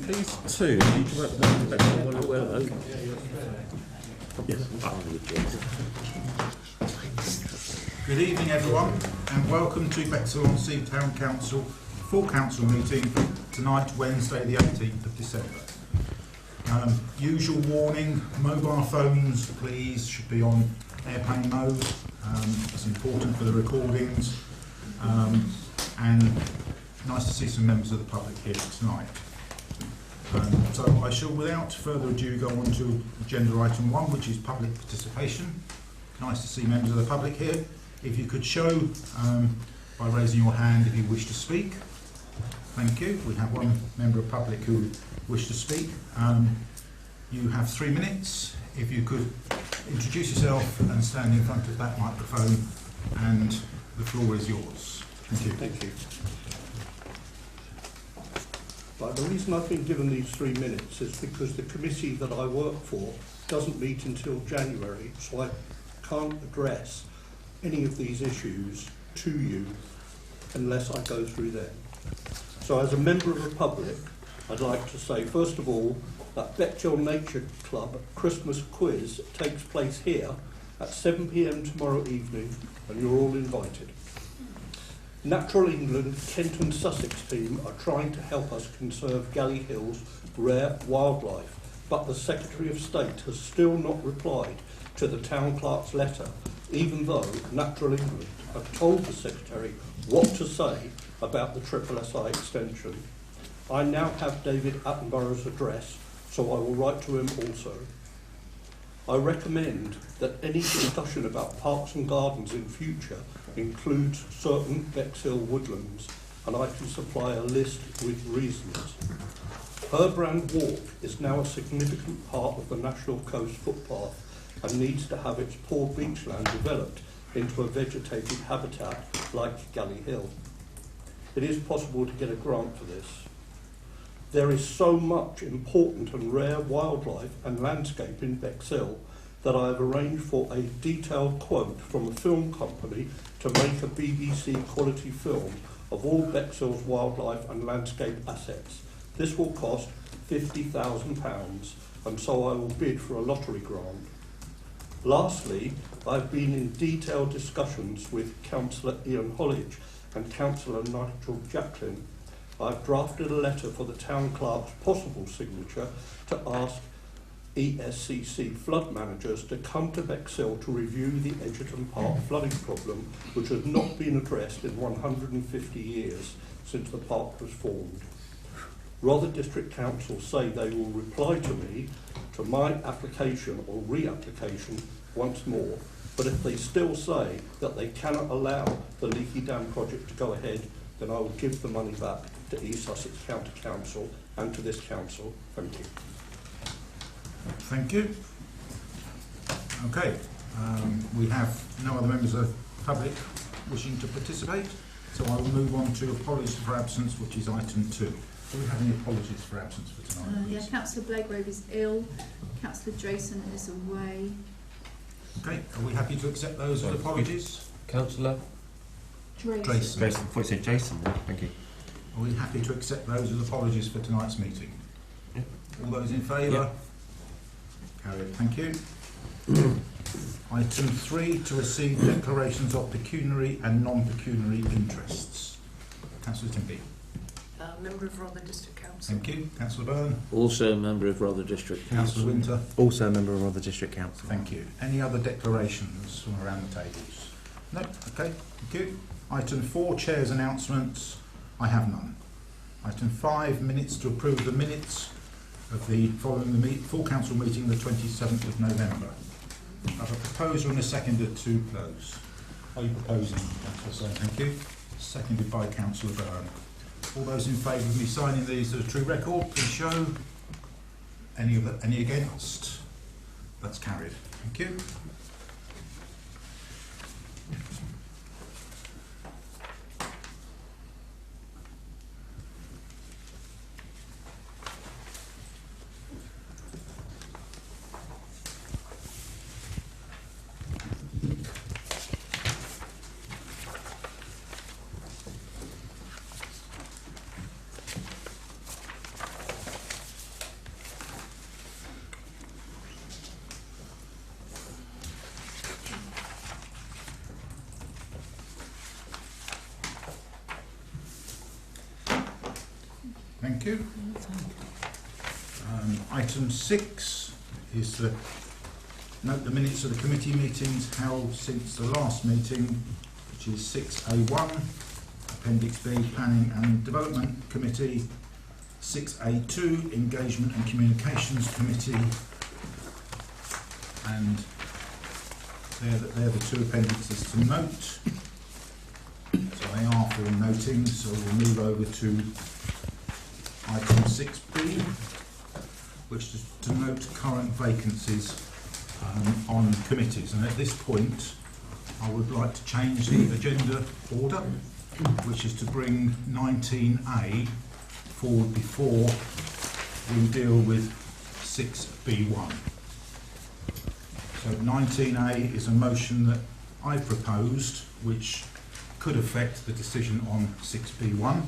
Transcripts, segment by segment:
These two, you can work one better one as well. Good evening everyone and welcome to Bexhill-on-Sea Town Council full council meeting tonight, Wednesday the 18th of December. Usual warning, mobile phones please should be on airplane mode. It's important for the recordings, and nice to see some members of the public here tonight. So I shall, without further ado, go on to agenda item 1, which is public participation. Nice to see members of the public here. If you could show by raising your hand if you wish to speak. Thank you. We have one member of public who wished to speak. You have 3 minutes. If you could introduce yourself and stand in front of that microphone, and the floor is yours. Thank you. Thank you. Right, the reason I've been given these 3 minutes is because the committee that I work for doesn't meet until January, so I can't address any of these issues to you unless I go through them. So as a member of the public, I'd like to say, first of all, that Bexhill Nature Club Christmas quiz takes place here at 7 p.m. tomorrow evening, and you're all invited. Natural England Kent and Sussex team are trying to help us conserve Galley Hill's rare wildlife, but the Secretary of State has still not replied to the town clerk's letter, even though Natural England have told the Secretary what to say about the SSI extension. I now have David Attenborough's address, so I will write to him also. I recommend that any discussion about parks and gardens in future includes certain Bexhill woodlands, and I can supply a list with reasons. Herbrand Walk is now a significant part of the National Coast footpath and needs to have its poor beachland developed into a vegetated habitat like Galley Hill. It is possible to get a grant for this. There is so much important and rare wildlife and landscape in Bexhill that I have arranged for a detailed quote from a film company to make a BBC quality film of all Bexhill's wildlife and landscape assets. This will cost £50,000, and so I will bid for a lottery grant. Lastly, I've been in detailed discussions with Councillor Ian Hollidge and Councillor Nigel Jacklin. I've drafted a letter for the town clerk's possible signature to ask ESCC flood managers to come to Bexhill to review the Edgerton Park flooding problem, which has not been addressed in 150 years since the park was formed. Rother District Council say they will reply to me to my application or re-application once more, but if they still say that they cannot allow the Leaky Dam project to go ahead, then I will give the money back to East Sussex County Council and to this council. Thank you. Thank you. Okay, we have no other members of the public wishing to participate, so I will move on to apologies for absence, which is item 2. Do we have any apologies for absence for tonight? Yeah, Councillor Blagrove is ill, Councillor Drayson is away. Okay, are we happy to accept those as apologies? Councillor Drayson. Jason. I thought you said Jason. Thank you. Are we happy to accept those as apologies for tonight's meeting? Yeah. All those in favour? Yeah. Carried. Thank you. Item 3, to receive declarations of pecuniary and non-pecuniary interests. Councillor Timby. Member of Rother District Council. Thank you. Councillor Byrne. Also a member of Rother District Council. Councillor Winter. Also a member of Rother District Council. Thank you. Any other declarations from around the tables? No? Okay. Thank you. Item 4, Chair's announcements. I have none. Item 5, minutes to approve the minutes of the following the full council meeting the 27th of November. I have a proposer and a seconder to close. Are you proposing, Councillor? Thank you. Seconded by Councillor Byrne. All those in favour of me signing these as a true record, please show. Any against? That's carried. Thank you. Thank you. Item 6 is to note the minutes of the committee meetings held since the last meeting, which is 6A1, Appendix B, Planning and Development Committee, 6A2, Engagement and Communications Committee, and they're the two appendices to note. So they are for noting, so we'll move over to item 6B, which is to note current vacancies on committees. And at this point, I would like to change the agenda order, which is to bring 19A forward before we deal with 6B1. So 19A is a motion that I proposed, which could affect the decision on 6B1.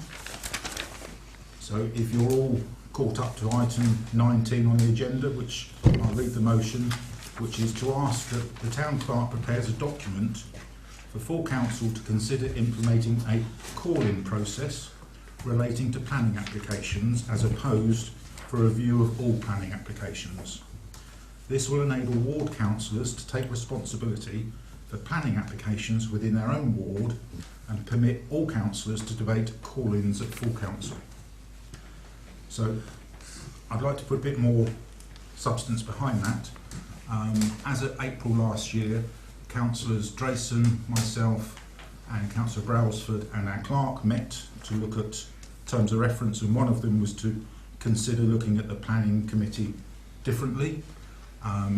So if you're all caught up to item 19 on the agenda, which I'll read the motion, which is to ask that the town clerk prepares a document for full council to consider implementing a call-in process relating to planning applications as opposed for a review of all planning applications. This will enable ward councillors to take responsibility for planning applications within their own ward and permit all councillors to debate call-ins at full council. So I'd like to put a bit more substance behind that. As of April last year, councillors Drayson, myself and Councillor Brailsford and our clerk met to look at terms of reference, and one of them was to consider looking at the planning committee differently.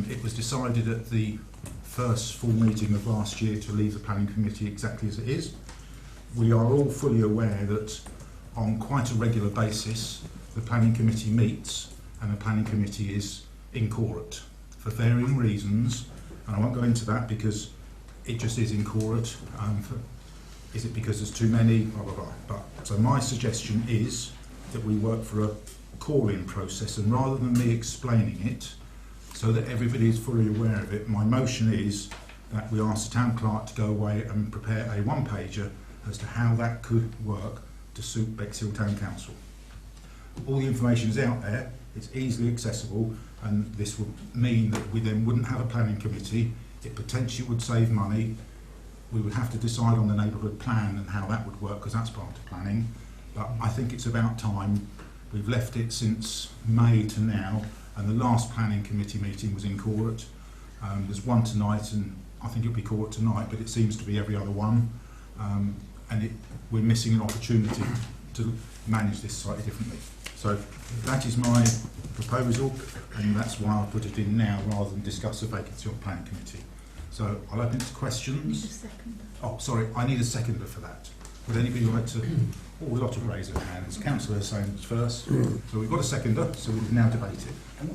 It was decided at the first full meeting of last year to leave the planning committee exactly as it is. We are all fully aware that on quite a regular basis the planning committee meets and the planning committee is incorrect for varying reasons, and I won't go into that because it just is incorrect. Is it because there's too many? Blah, blah, blah. But, so my suggestion is that we work for a call-in process, and rather than me explaining it so that everybody is fully aware of it, my motion is that we ask the town clerk to go away and prepare a one-pager as to how that could work to suit Bexhill Town Council. All the information is out there, it's easily accessible, and this would mean that we then wouldn't have a planning committee. It potentially would save money. We would have to decide on the neighbourhood plan and how that would work, because that's part of planning. But I think it's about time. We've left it since May to now, and the last planning committee meeting was incorrect. There's one tonight, and I think it'll be correct tonight, but it seems to be every other one. And we're missing an opportunity to manage this slightly differently. So that is my proposal, and that's why I put it in now rather than discuss a vacancy on planning committee. So I'll open it to questions. Need a seconder. Oh, sorry, I need a seconder for that. Would anybody like to? Oh, a lot of raise of hands. Councillor Sains first. So we've got a seconder, so we can now debate it.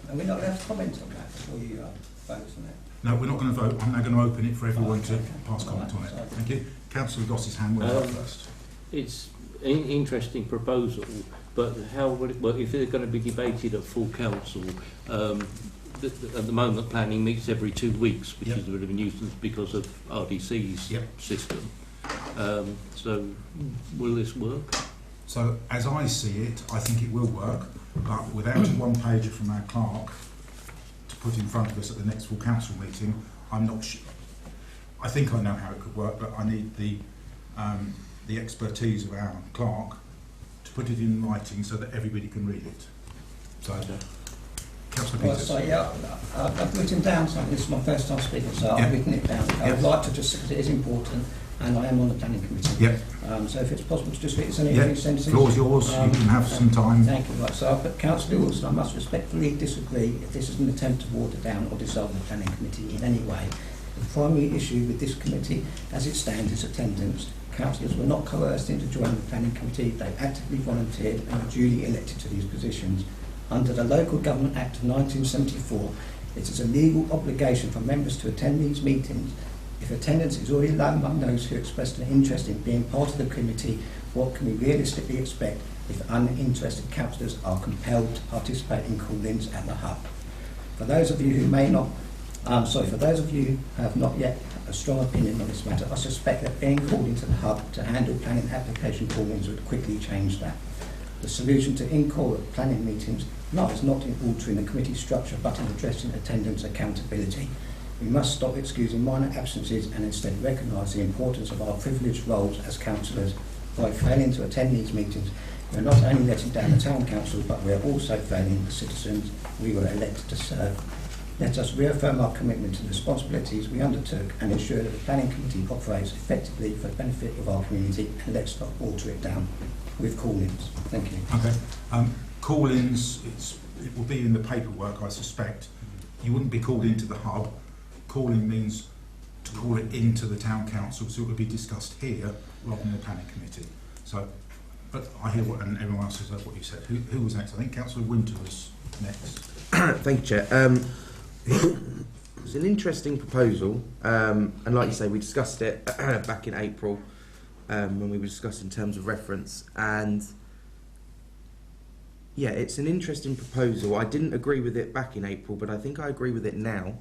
Are we not allowed to comment on that before you vote on it? No, we're not going to vote. I'm now going to open it for everyone to pass comment on it. Sorry. Thank you. Councillor Goss's hand went up first. It's an interesting proposal, but how will it work if they're going to be debated at full council? At the moment, planning meets every 2 weeks, which Yep. is a bit of a nuisance because of RDC's Yep. system. So, will this work? So, as I see it, I think it will work, but without a one-pager from our clerk to put in front of us at the next full council meeting, I'm not sure. I think I know how it could work, but I need the expertise of our clerk to put it in writing so that everybody can read it. So, Councillor Well, Peters. so yeah, I've written down something. This is my first time speaking, so Yeah. I've written it down. I would like to just, because it is important, and I am on the planning committee. Yep. So if it's possible to just read it in a Yep. few sentences. Floor's yours. You can have some time. Thank you. Right, so I've put Councillor Wilson, I must respectfully disagree if this is an attempt to water down or dissolve the planning committee in any way. The primary issue with this committee, as it stands, is attendance. Councillors were not coerced into joining the planning committee. They actively volunteered and were duly elected to these positions. Under the Local Government Act of 1974, it is a legal obligation for members to attend these meetings. If attendance is already low among those who expressed an interest in being part of the committee, what can we realistically expect if uninterested councillors are compelled to participate in call-ins at the hub? For those of you who for those of you who have not yet a strong opinion on this matter, I suspect that being called into the hub to handle planning application call-ins would quickly change that. The solution to in-court planning meetings lies not in altering the committee structure but in addressing attendance accountability. We must stop excusing minor absences and instead recognise the importance of our privileged roles as councillors. By failing to attend these meetings, we are not only letting down the Town Council, but we are also failing the citizens we were elected to serve. Let us reaffirm our commitment to the responsibilities we undertook and ensure that the Planning Committee operates effectively for the benefit of our community, and let's not water it down with call-ins. Thank you. Okay. Call-ins, it will be in the paperwork, I suspect. You wouldn't be called into the hub. Call-in means to call it into the Town Council, so it would be discussed here rather than the Planning Committee. So, but I hear what, and everyone else has heard what you said. Who was next? I think Councillor Winter was next. Thank you, Chair. It's an interesting proposal, and like you say, we discussed it back in April when we were discussing terms of reference, and yeah, it's an interesting proposal. I didn't agree with it back in April, but I think I agree with it now.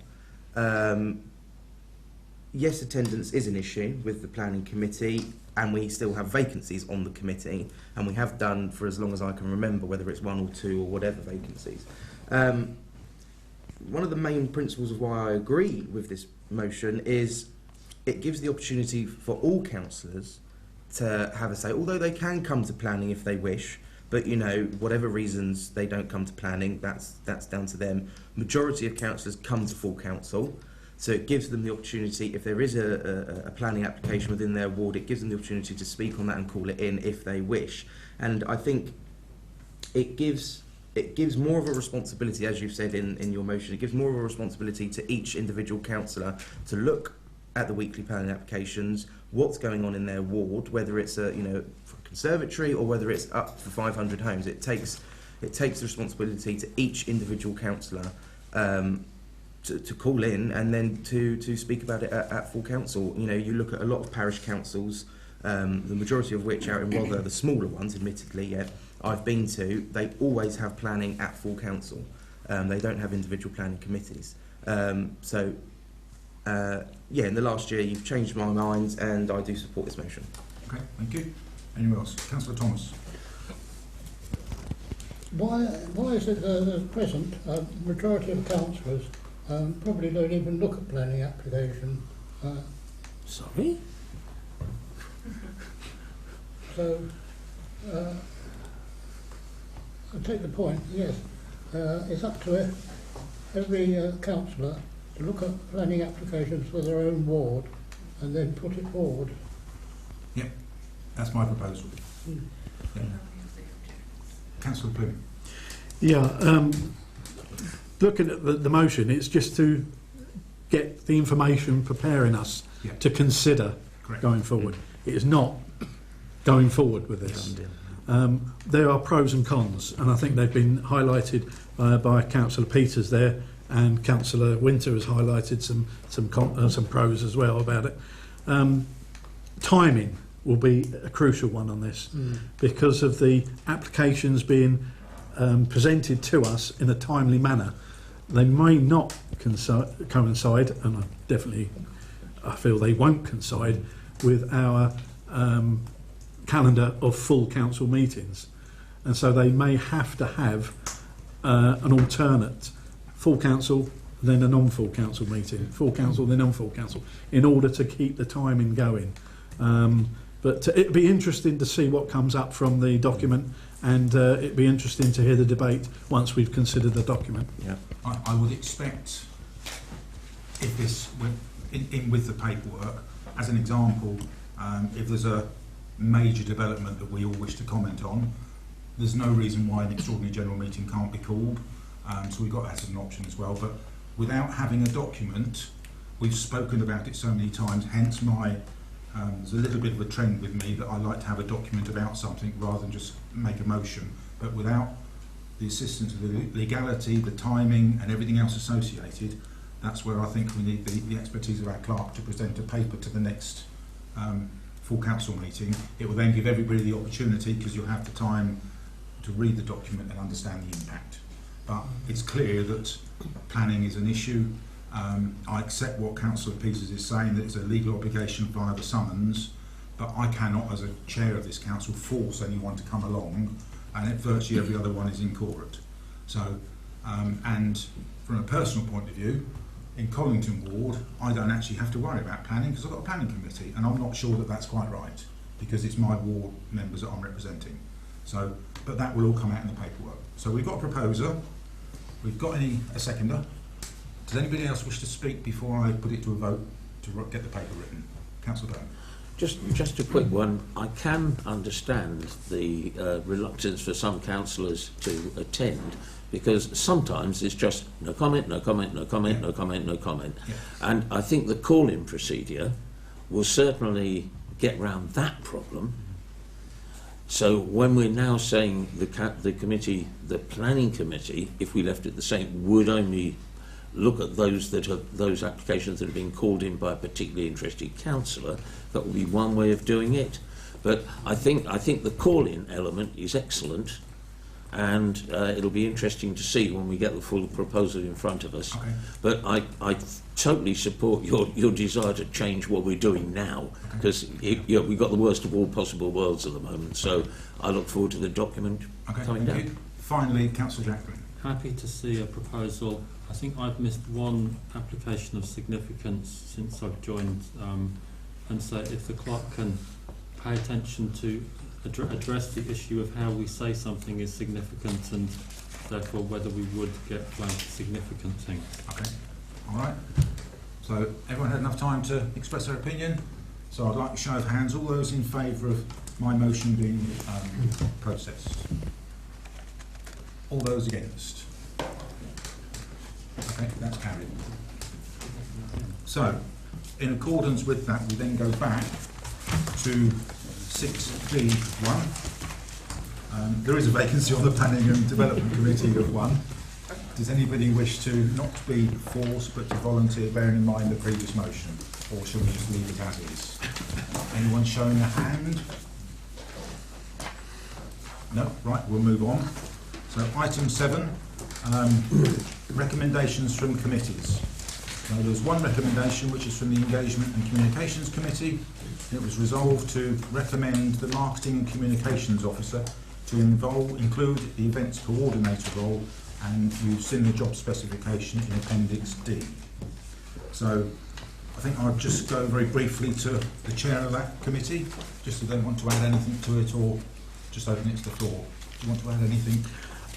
Yes, attendance is an issue with the Planning Committee, and we still have vacancies on the committee, and we have done for as long as I can remember, whether it's 1 or 2 or whatever vacancies. One of the main principles of why I agree with this motion is it gives the opportunity for all councillors to have a say, although they can come to planning if they wish, but you know, whatever reasons they don't come to planning, that's down to them. Majority of councillors come to full council, so it gives them the opportunity, if there is a planning application within their ward, it gives them the opportunity to speak on that and call it in if they wish. And I think it gives more of a responsibility, as you've said in your motion, it gives more of a responsibility to each individual councillor to look at the weekly planning applications, what's going on in their ward, whether it's a conservatory or whether it's up for 500 homes. It takes the responsibility to each individual councillor to call in and then to speak about it at full council. You know, you look at a lot of parish councils, the majority of which are in Rother, the smaller ones, admittedly, yet I've been to, they always have planning at full council. They don't have individual planning committees. Yeah, in the last year you've changed my mind and I do support this motion. Okay, thank you. Anyone else? Councillor Thomas. Why is it that at present majority of councillors probably don't even look at planning application? Sorry? So I take the point, yes. It's up to every councillor to look at planning applications for their own ward and then put it forward. Yeah, that's my proposal. Yeah. Councillor Bloom. Yeah, looking at the motion, it's just to get the information preparing us to consider going forward. It is not going forward with this. There are pros and cons, and I think they've been highlighted by Councillor Peters there, and Councillor Winter has highlighted some pros as well about it. Timing will be a crucial one on this because of the applications being presented to us in a timely manner. They may not coincide, and I feel they won't coincide with our calendar of full council meetings, and so they may have to have an alternate full council then a non-full council meeting, full council then non-full council, in order to keep the timing going. But it'd be interesting to see what comes up from the document, and it'd be interesting to hear the debate once we've considered the document. Yeah, I would expect, if this went in with the paperwork, as an example, if there's a major development that we all wish to comment on, there's no reason why an extraordinary general meeting can't be called, so we've got that as an option as well. But without having a document, we've spoken about it so many times, hence my there's a little bit of a trend with me that I like to have a document about something rather than just make a motion. But without the assistance of the legality, the timing and everything else associated, that's where I think we need the expertise of our clerk to present a paper to the next full council meeting. It will then give everybody the opportunity, because you'll have the time to read the document and understand the impact. But it's clear that planning is an issue. I accept what Councillor Peters is saying, that it's a legal obligation via the summons, but I cannot, as a chair of this council, force anyone to come along. and virtually every other one is incorporate. So, and from a personal point of view, in Collington Ward, I don't actually have to worry about planning because I've got a planning committee, and I'm not sure that that's quite right because it's my ward members that I'm representing. So, but that will all come out in the paperwork. So we've got a proposer. We've got a seconder. Does anybody else wish to speak before I put it to a vote to get the paper written? Councillor Byrne. Just a quick one. I can understand the reluctance for some councillors to attend because sometimes it's just no comment, no comment, no comment, no comment, no comment. Yeah. And I think the call-in procedure will certainly get round that problem. So when we're now saying the committee, the planning committee, if we left it the same, would only look at those applications that have been called in by a particularly interested councillor, that would be one way of doing it. But I think the call-in element is excellent, and it'll be interesting to see when we get the full proposal in front of us. Okay. But I totally support your desire to change what we're doing now, because we've got the worst of all possible worlds at the moment. So I look forward to the document coming down. You. Finally, Councillor Jackman. Happy to see a proposal. I think I've missed one application of significance since I've joined, and so if the clerk can pay attention to address the issue of how we say something is significant and therefore whether we would get flagged significant things. Okay, all right. So everyone had enough time to express their opinion. So I'd like a show of hands. All those in favour of my motion being processed. All those against. Okay, that's carried. So, in accordance with that, we then go back to 6B1. There is a vacancy on the Planning and Development Committee of 1. Does anybody wish to not be forced but to volunteer, bearing in mind the previous motion? Or shall we just leave it as is? Anyone showing a hand? No? Right, we'll move on. So item 7, recommendations from committees. Now there's one recommendation which is from the Engagement and Communications Committee. It was resolved to recommend the Marketing and Communications Officer to include the Events Coordinator role, and you've seen the job specification in Appendix D. So I think I'll just go very briefly to the chair of that committee, just if they want to add anything to it or just open it to the floor. Do you want to add anything?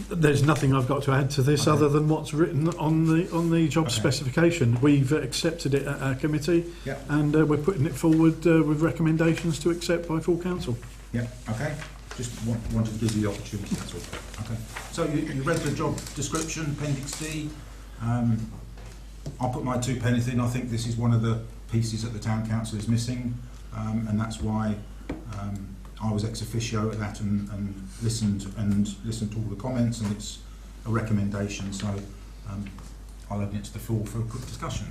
There's nothing I've got to add to this other than what's written on the job specification. We've accepted it at our committee, and we're putting it forward with recommendations to accept by full council. Yeah, okay. Just wanted to give you the opportunity, that's all. Okay. So you read the job description, Appendix D. I'll put my 2 pennies in. I think this is one of the pieces that the Town Council is missing, and that's why I was ex officio at that and listened to all the comments, and it's a recommendation. So I'll open it to the floor for a quick discussion.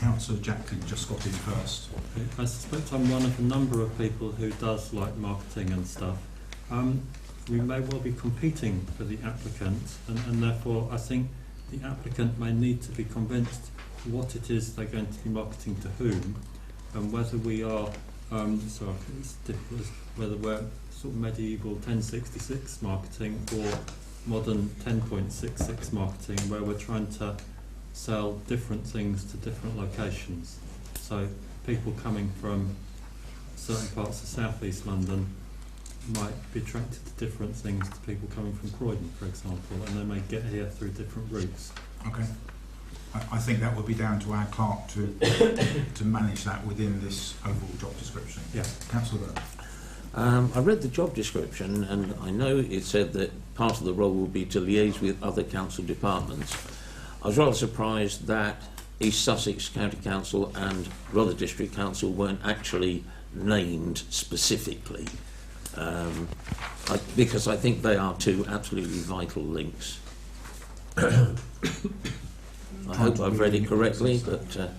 Councillor Jacklin just got in first. I suspect I'm one of a number of people who does like marketing and stuff. We may well be competing for the applicant, and therefore I think the applicant may need to be convinced what it is they're going to be marketing to whom, and whether we are whether we're sort of medieval 1066 marketing or modern 10.66 marketing, where we're trying to sell different things to different locations. So people coming from certain parts of South East London might be attracted to different things to people coming from Croydon, for example, and they may get here through different routes. Okay. I think that would be down to our clerk to manage that within this overall job description. Yeah. Councillor Byrne. I read the job description, and I know it said that part of the role will be to liaise with other council departments. I was rather surprised that East Sussex County Council and Rother District Council weren't actually named specifically, because I think they are 2 absolutely vital links. I hope I've read it correctly, but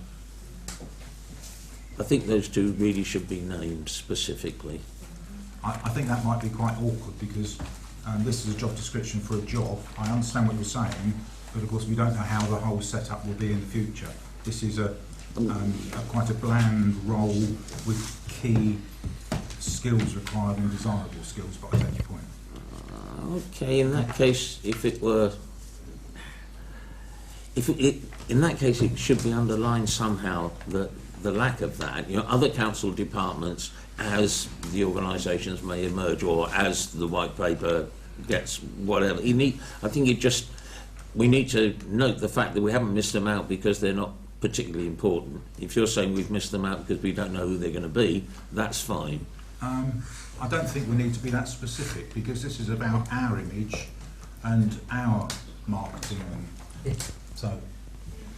I think those 2 really should be named specifically. I think that might be quite awkward because this is a job description for a job. I understand what you're saying, but of course we don't know how the whole setup will be in the future. This is quite a bland role with key skills required and desirable skills, but I take your point. Okay, in that case, if it were, in that case, it should be underlined somehow that the lack of that. You know, other council departments, as the organisations may emerge, or as the white paper gets whatever. I think we need to note the fact that we haven't missed them out because they're not particularly important. If you're saying we've missed them out because we don't know who they're going to be, that's fine. I don't think we need to be that specific because this is about our image and our marketing. And so,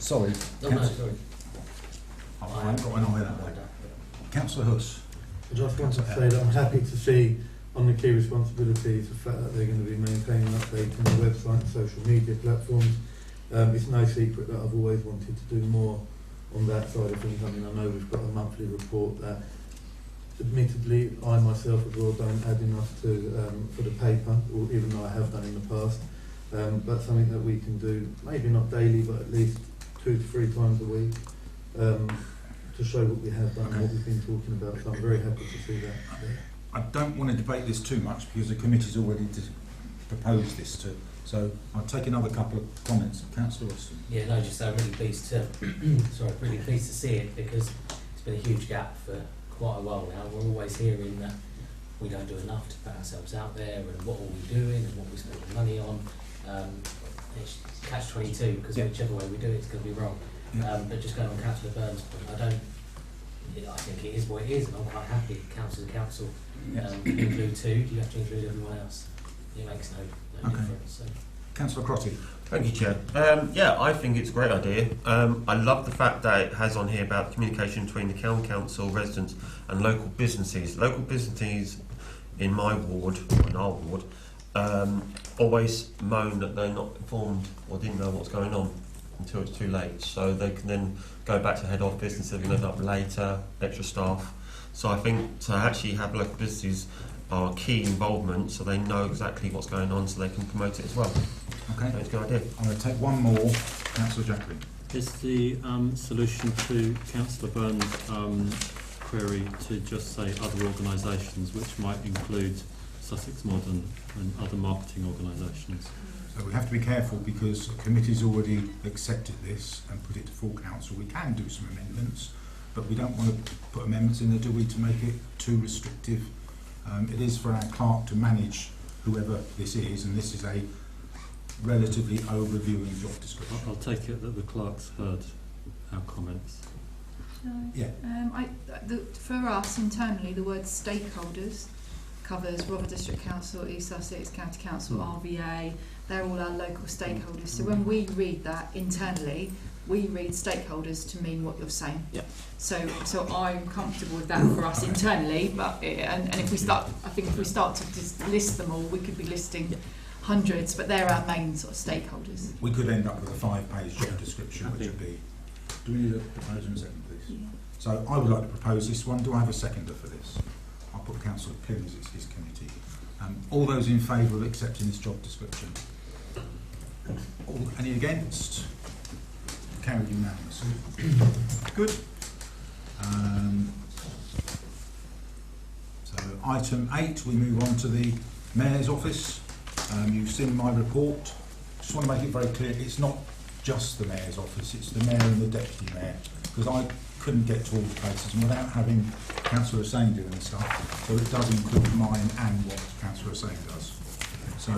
sorry. Sorry. I haven't got an eye that way. Councillor Huss. I just want to say that I'm happy to see on the key responsibilities the fact that they're going to be maintaining and updating the website and social media platforms. It's no secret that I've always wanted to do more on that side of things. I mean, I know we've got a monthly report that admittedly I myself as well don't add enough to for the paper, or even though I have done in the past, but something that we can do, maybe not daily but at least 2 to 3 times a week, to show what we have done and what we've been talking about. So I'm very happy to see that. I don't want to debate this too much because the committee's already proposed this to. So I'll take another couple of comments. Councillor Austin. Yeah, no, just I'm really pleased to really pleased to see it because it's been a huge gap for quite a while now. We're always hearing that we don't do enough to put ourselves out there and what are we doing and what we spend the money on. It's catch-22 because whichever way we do it, it's going to be wrong. But just going on Councillor Burns' point, I think it is what it is, and I'm quite happy council to council. Include 2, you have to include everyone else. It makes no difference. So. Councillor Crotty. Thank you, Chair. Yeah, I think it's a great idea. I love the fact that it has on here about communication between the town council, residents and local businesses. Local businesses in my ward, or in our ward, always moan that they're not informed or didn't know what's going on until it's too late. So they can then go back to head office instead of going up later, extra staff. So I think to actually have local businesses are key involvement so they know exactly what's going on so they can promote it as well. Okay. So it's a good idea. I'm going to take one more. Councillor Jacklin. Is the solution to Councillor Burns' query to just say other organisations, which might include Sussex Modern and other marketing organisations? So we have to be careful because the committee's already accepted this and put it to full council. We can do some amendments, but we don't want to put amendments in there, do we, to make it too restrictive. It is for our clerk to manage whoever this is, and this is a relatively overviewing job description. I'll take it that the clerk's heard our comments. Yeah. For us internally, the word stakeholders covers Rotherham District Council, East Sussex County Council, RVA. They're all our local stakeholders. So when we read that internally, we read stakeholders to mean what you're saying. Yeah. So I'm comfortable with that for us internally. But and if we start, I think if we start to just list them all, we could be listing hundreds. But they're our main sort of stakeholders. We could end up with a 5-page job description, which would be. Do we need a proposer and second, please? Yeah. So I would like to propose this one. Do I have a seconder for this? I'll put Councillor Pym's, it's his committee. All those in favour of accepting this job description? Any against? Carried unanimously. Good. So item 8, we move on to the Mayor's office. You've seen my report. Just want to make it very clear, it's not just the Mayor's office, it's the Mayor and the Deputy Mayor, because I couldn't get to all the places, and without having Councillor Hussain doing the stuff, so it does include mine and what Councillor Hussain does. So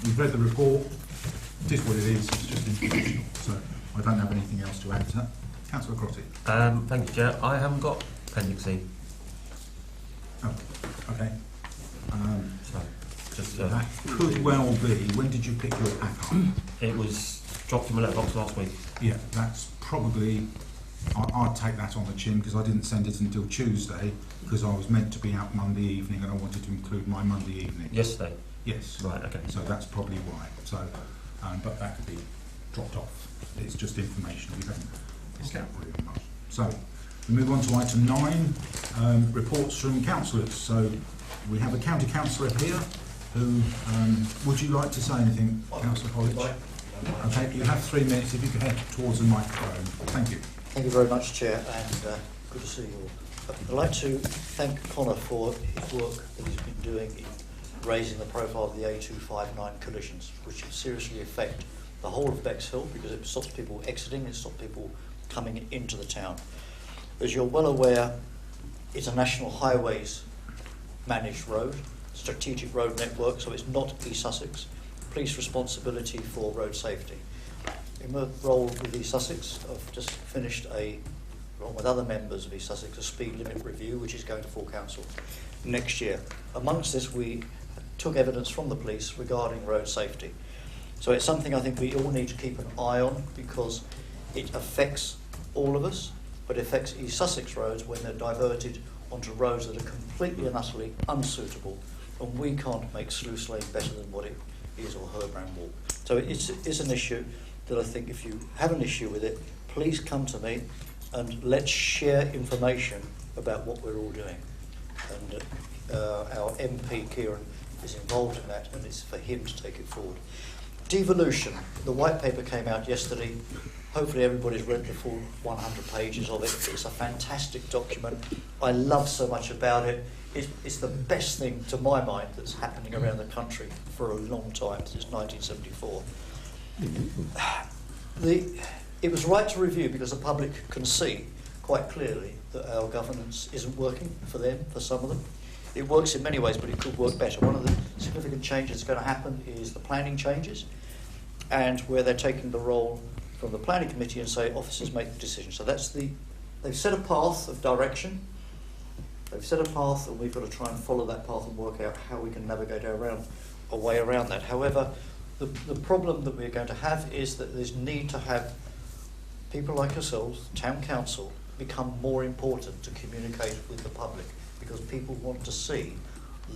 we've read the report, it is what it is, it's just informational, so I don't have anything else to add to that. Councillor Crotty. Thank you, Chair. I haven't got Appendix E. Oh, okay. Just, that could well be. When did you pick your pack up? It was dropped in my letterbox last week. Yeah, that's probably. I'd take that on the chin because I didn't send it until Tuesday because I was meant to be out Monday evening and I wanted to include my Monday evening. Yesterday? Yes. Right, okay. So that's probably why. So, but that could be dropped off. It's just information. We haven't missed out very much. So, we move on to item 9, reports from councillors. So, we have a county councillor here who, would you like to say anything, Councillor College? Okay, you have 3 minutes if you could head towards the microphone. Thank you. Thank you very much, Chair, and good to see you all. I'd like to thank Connor for his work that he's been doing in raising the profile of the A259 collisions, which seriously affect the whole of Bexhill because it stops people exiting, it stops people coming into the town. As you're well aware, it's a national highways managed road, strategic road network, so it's not East Sussex. Police responsibility for road safety. In my role with East Sussex, I've just finished along with other members of East Sussex, a speed limit review which is going to full council next year. Amongst this, we took evidence from the police regarding road safety. So it's something I think we all need to keep an eye on because it affects all of us, but it affects East Sussex roads when they're diverted onto roads that are completely and utterly unsuitable, and we can't make Sluice Lane better than what it is or Herbrand Walk. So it's an issue that I think if you have an issue with it, please come to me and let's share information about what we're all doing. And our MP, Kieran, is involved in that, and it's for him to take it forward. Devolution. The white paper came out yesterday. Hopefully everybody's read the full 100 pages of it. It's a fantastic document. I love so much about it. It's the best thing, to my mind, that's happening around the country for a long time, since 1974. It was right to review because the public can see quite clearly that our governance isn't working for them, for some of them. It works in many ways, but it could work better. One of the significant changes that's going to happen is the planning changes, and where they're taking the role from the planning committee and say officers make decisions. So they've set a path of direction. They've set a path, and we've got to try and follow that path and work out how we can navigate our way around that. However, the problem that we're going to have is that there's need to have people like yourselves, town council, become more important to communicate with the public, because people want to see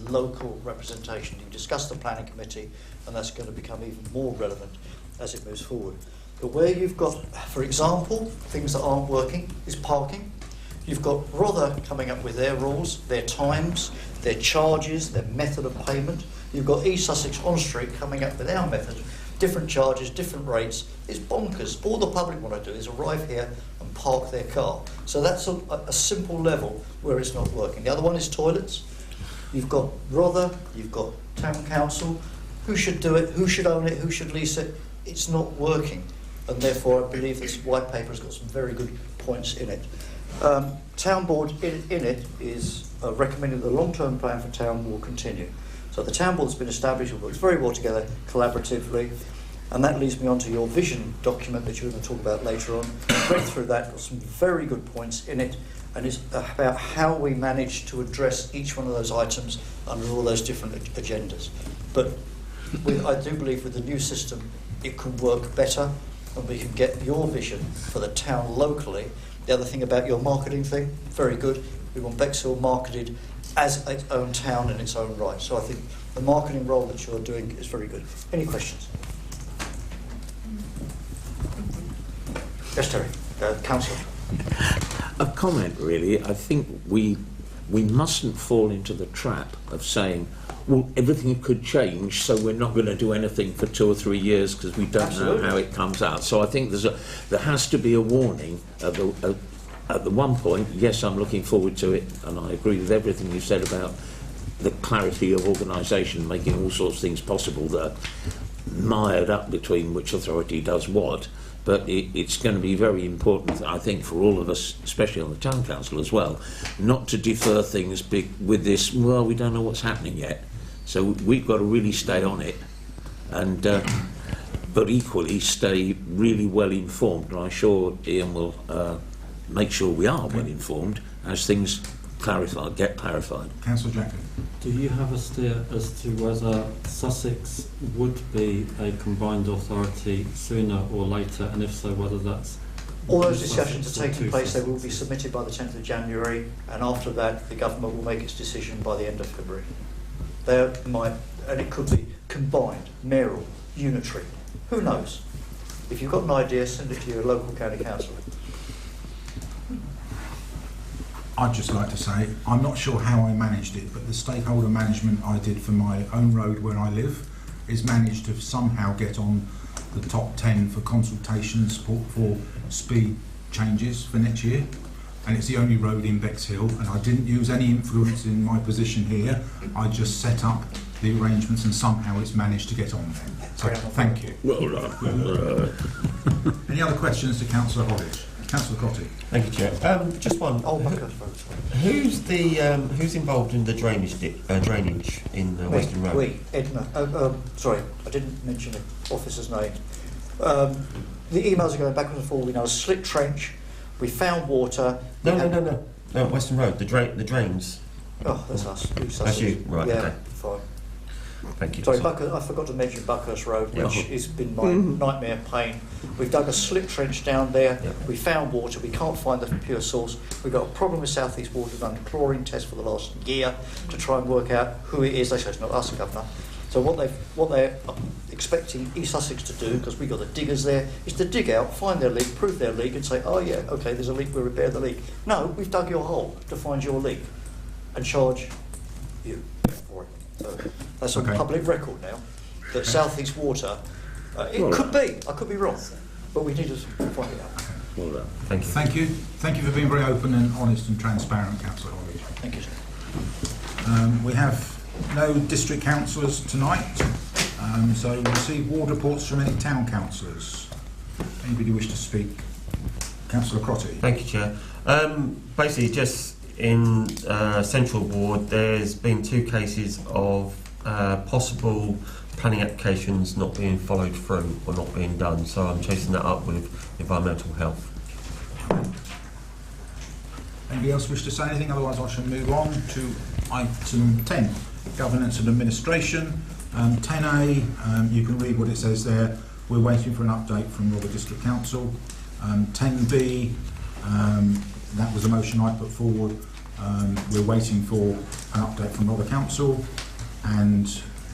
local representation. You discuss the planning committee, and that's going to become even more relevant as it moves forward. But where you've got, for example, things that aren't working is parking. You've got Rother coming up with their rules, their times, their charges, their method of payment. You've got East Sussex On Street coming up with our method, different charges, different rates. It's bonkers. All the public want to do is arrive here and park their car. So that's a simple level where it's not working. The other one is toilets. You've got Rother, you've got Town Council. Who should do it? Who should own it? Who should lease it? It's not working. And therefore, I believe this white paper has got some very good points in it. Town Board in it is recommending the long-term plan for town will continue. So the Town Board has been established, it works very well together, collaboratively, and that leads me on to your vision document that you're going to talk about later on. I've read through that, got some very good points in it, and it's about how we manage to address each one of those items under all those different agendas. But I do believe with the new system, it can work better, and we can get your vision for the town locally. The other thing about your marketing thing, very good. We want Bexhill marketed as its own town in its own right. So I think the marketing role that you're doing is very good. Any questions? Yes, Terry, Councillor. A comment, really. I think we mustn't fall into the trap of saying, well, everything could change, so we're not going to do anything for 2 or 3 years because we don't know how it comes out. So I think there has to be a warning at the one point. Yes, I'm looking forward to it, and I agree with everything you said about the clarity of organisation, making all sorts of things possible that are mired up between which authority does what. But it's going to be very important, I think, for all of us, especially on the Town Council as well, not to defer things with this, well, we don't know what's happening yet. So we've got to really stay on it, and but equally stay really well informed. And I'm sure Ian will make sure we are well informed as things get clarified. Councillor Jackson. Do you have a steer as to whether Sussex would be a combined authority sooner or later, and if so, whether that's... All those discussions are taking place. They will be submitted by the 10th of January, and after that the government will make its decision by the end of February. And it could be combined, mayoral, unitary. Who knows? If you've got an idea, send it to your local county council. I'd just like to say, I'm not sure how I managed it, but the stakeholder management I did for my own road where I live is managed to somehow get on the top 10 for consultations for speed changes for next year. And it's the only road in Bexhill, and I didn't use any influence in my position here. I just set up the arrangements, and somehow it's managed to get on there. So thank you. Well done. Any other questions to Councillor Hodditch? Councillor Crotty. Thank you, Chair. Just one. Who's involved in the drainage in Western Road? We, Edna. Sorry, I didn't mention the officer's name. The emails are going backwards and forwards. We know a slit trench. We found water. No, Western Road. The drains. Oh, that's us. That's you, right? Yeah, Okay. fine. Thank you. Sorry, I forgot to mention Buckhurst Road, which has been my nightmare pain. We've dug a slit trench down there. Yeah. We found water. We can't find the pure source. We've got a problem with South East Water. We've done a chlorine test for the last year to try and work out who it is. They say it's not us, Governor. So what they're expecting East Sussex to do, because we've got the diggers there, is to dig out, find their leak, prove their leak, and say, oh yeah, okay, there's a leak, we'll repair the leak. No, we've dug your hole to find your leak and charge you for it. So that's on public record now, that South East Water, could be, I could be wrong, but we need to find it out. Well done. Thank you. Thank you. Thank you for being very open and honest and transparent, Councillor Hodditch. Thank you, sir. We have no district councillors tonight, so we'll receive ward reports from any town councillors. Anybody wish to speak? Councillor Crotty. Thank you, Chair. Basically, just in Central Ward, there's been 2 cases of possible planning applications not being followed through or not being done. So I'm chasing that up with environmental health. Anybody else wish to say anything? Otherwise, I shall move on to item 10, governance and administration. 10A, you can read what it says there. We're waiting for an update from Rother District Council. 10B, that was a motion I put forward. We're waiting for an update from Rother Council. And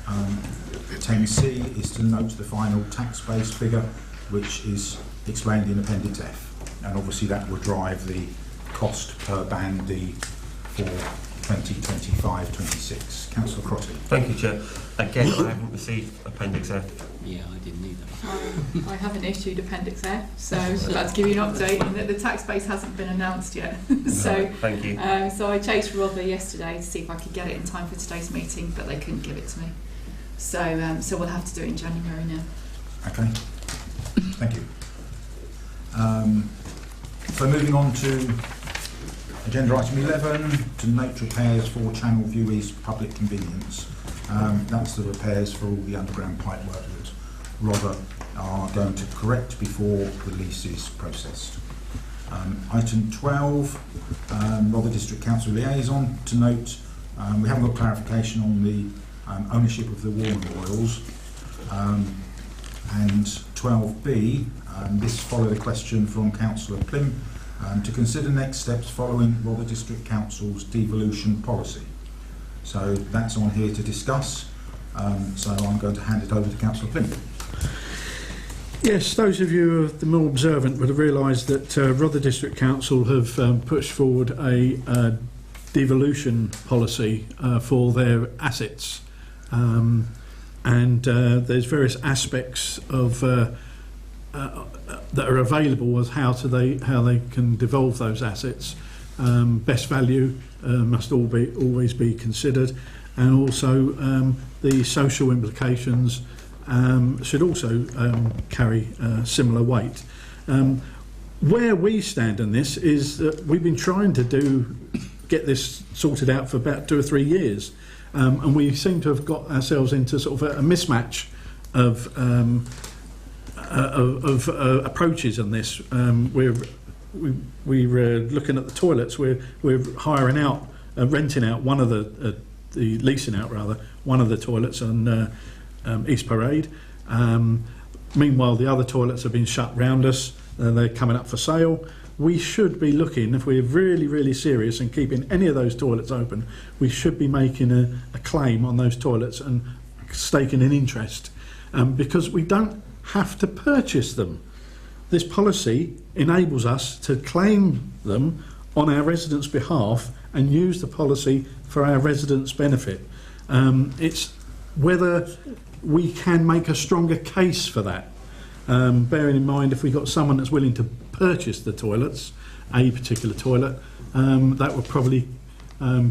10C is to note the final tax base figure, which is explained in Appendix F. And obviously that will drive the cost per bandy for 2025-26. Councillor Crotty. Thank you, Chair. Again, I haven't received Appendix F. Yeah, I didn't either. I haven't issued Appendix F, so glad to give you an update in that the tax base hasn't been announced yet. So, thank you. So I chased Rother yesterday to see if I could get it in time for today's meeting, but they couldn't give it to me. So, so we'll have to do it in January now. Okay. Thank you. So moving on to agenda item 11, to note repairs for Channel View East public convenience. That's the repairs for all the underground pipe work that Rother are going to correct before the lease is processed. Item 12, Rother District Council liaison, to note we haven't got clarification on the ownership of the Warman Oils. And 12B, this followed a question from Councillor Plim, to consider next steps following Rother District Council's devolution policy. So that's on here to discuss. So I'm going to hand it over to Councillor Plim. Yes, those of you who are the more observant would have realised that Rother District Council have pushed forward a devolution policy for their assets. And there's various aspects of that are available as how they can devolve those assets. Best value must always be considered, and also the social implications should also carry similar weight. Where we stand on this is that we've been trying to get this sorted out for about 2 or 3 years. And we seem to have got ourselves into sort of a mismatch of approaches on this. We're looking at the toilets. We're hiring out, renting out one of the leasing out rather one of the toilets on East Parade. Meanwhile, the other toilets have been shut round us. They're coming up for sale. We should be looking, if we're really, really serious in keeping any of those toilets open, we should be making a claim on those toilets and staking an interest, because we don't have to purchase them. This policy enables us to claim them on our residents' behalf and use the policy for our residents' benefit. It's whether we can make a stronger case for that. Bearing in mind, if we've got someone that's willing to purchase the toilets, a particular toilet, that would probably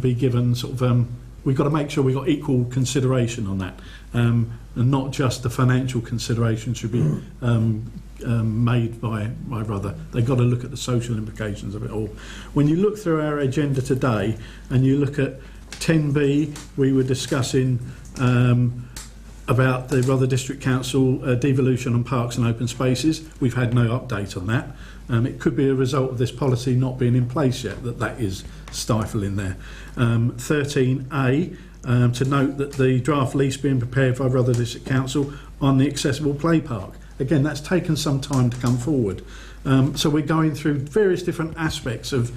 be given sort of we've got to make sure we've got equal consideration on that, and not just the financial consideration should be made by Rother. They've got to look at the social implications of it all. When you look through our agenda today and you look at 10B, we were discussing about the Rother District Council devolution on parks and open spaces. We've had no update on that. It could be a result of this policy not being in place yet, that is stifling there. 13A, to note that the draft lease being prepared by Rother District Council on the accessible play park. Again, that's taken some time to come forward. So we're going through various different aspects of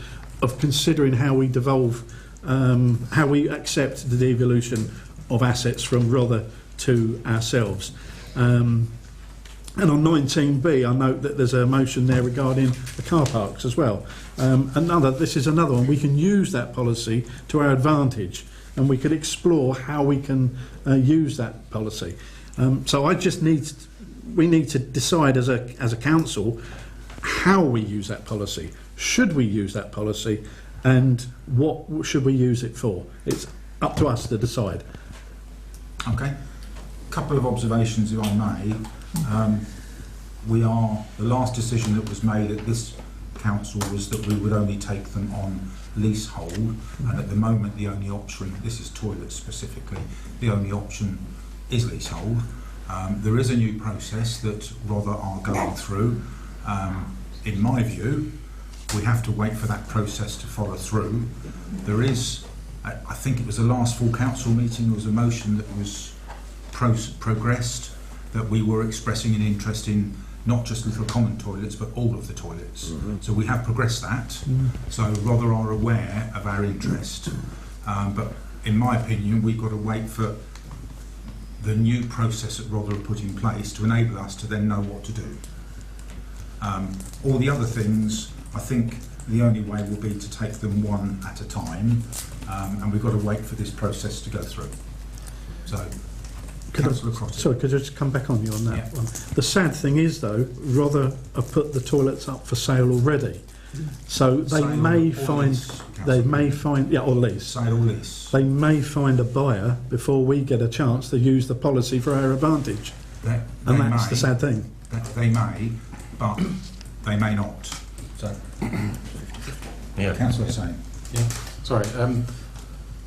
considering how we devolve, how we accept the devolution of assets from Rother to ourselves. And on 19B, I note that there's a motion there regarding the car parks as well. This is another one. We can use that policy to our advantage, and we could explore how we can use that policy. So we need to decide as a council how we use that policy. Should we use that policy, and what should we use it for? It's up to us to decide. Okay. Couple of observations, if I may. The last decision that was made at this council was that we would only take them on leasehold, and at the moment the only option, this is toilets specifically, the only option is leasehold. There is a new process that Rother are going through. In my view, we have to wait for that process to follow through. There is, I think it was the last full council meeting, there was a motion that was progressed that we were expressing an interest in not just little common toilets but all of the toilets. So we have progressed that. So Rother are aware of our interest. But in my opinion, we've got to wait for the new process that Rother have put in place to enable us to then know what to do. All the other things, I think the only way will be to take them one at a time, and we've got to wait for this process to go through. So, Councillor Crotty. Sorry, could I just come back on you on that one? The sad thing is, though, Rother have put the toilets up for sale already. So they Sale may or find, lease, they may find, yeah, or lease. Sale or lease. They may find a buyer before we get a chance to use the policy for our advantage. They And that's may, the sad thing. They may, but they may not. So, Councillor Sain. Yeah. Sorry.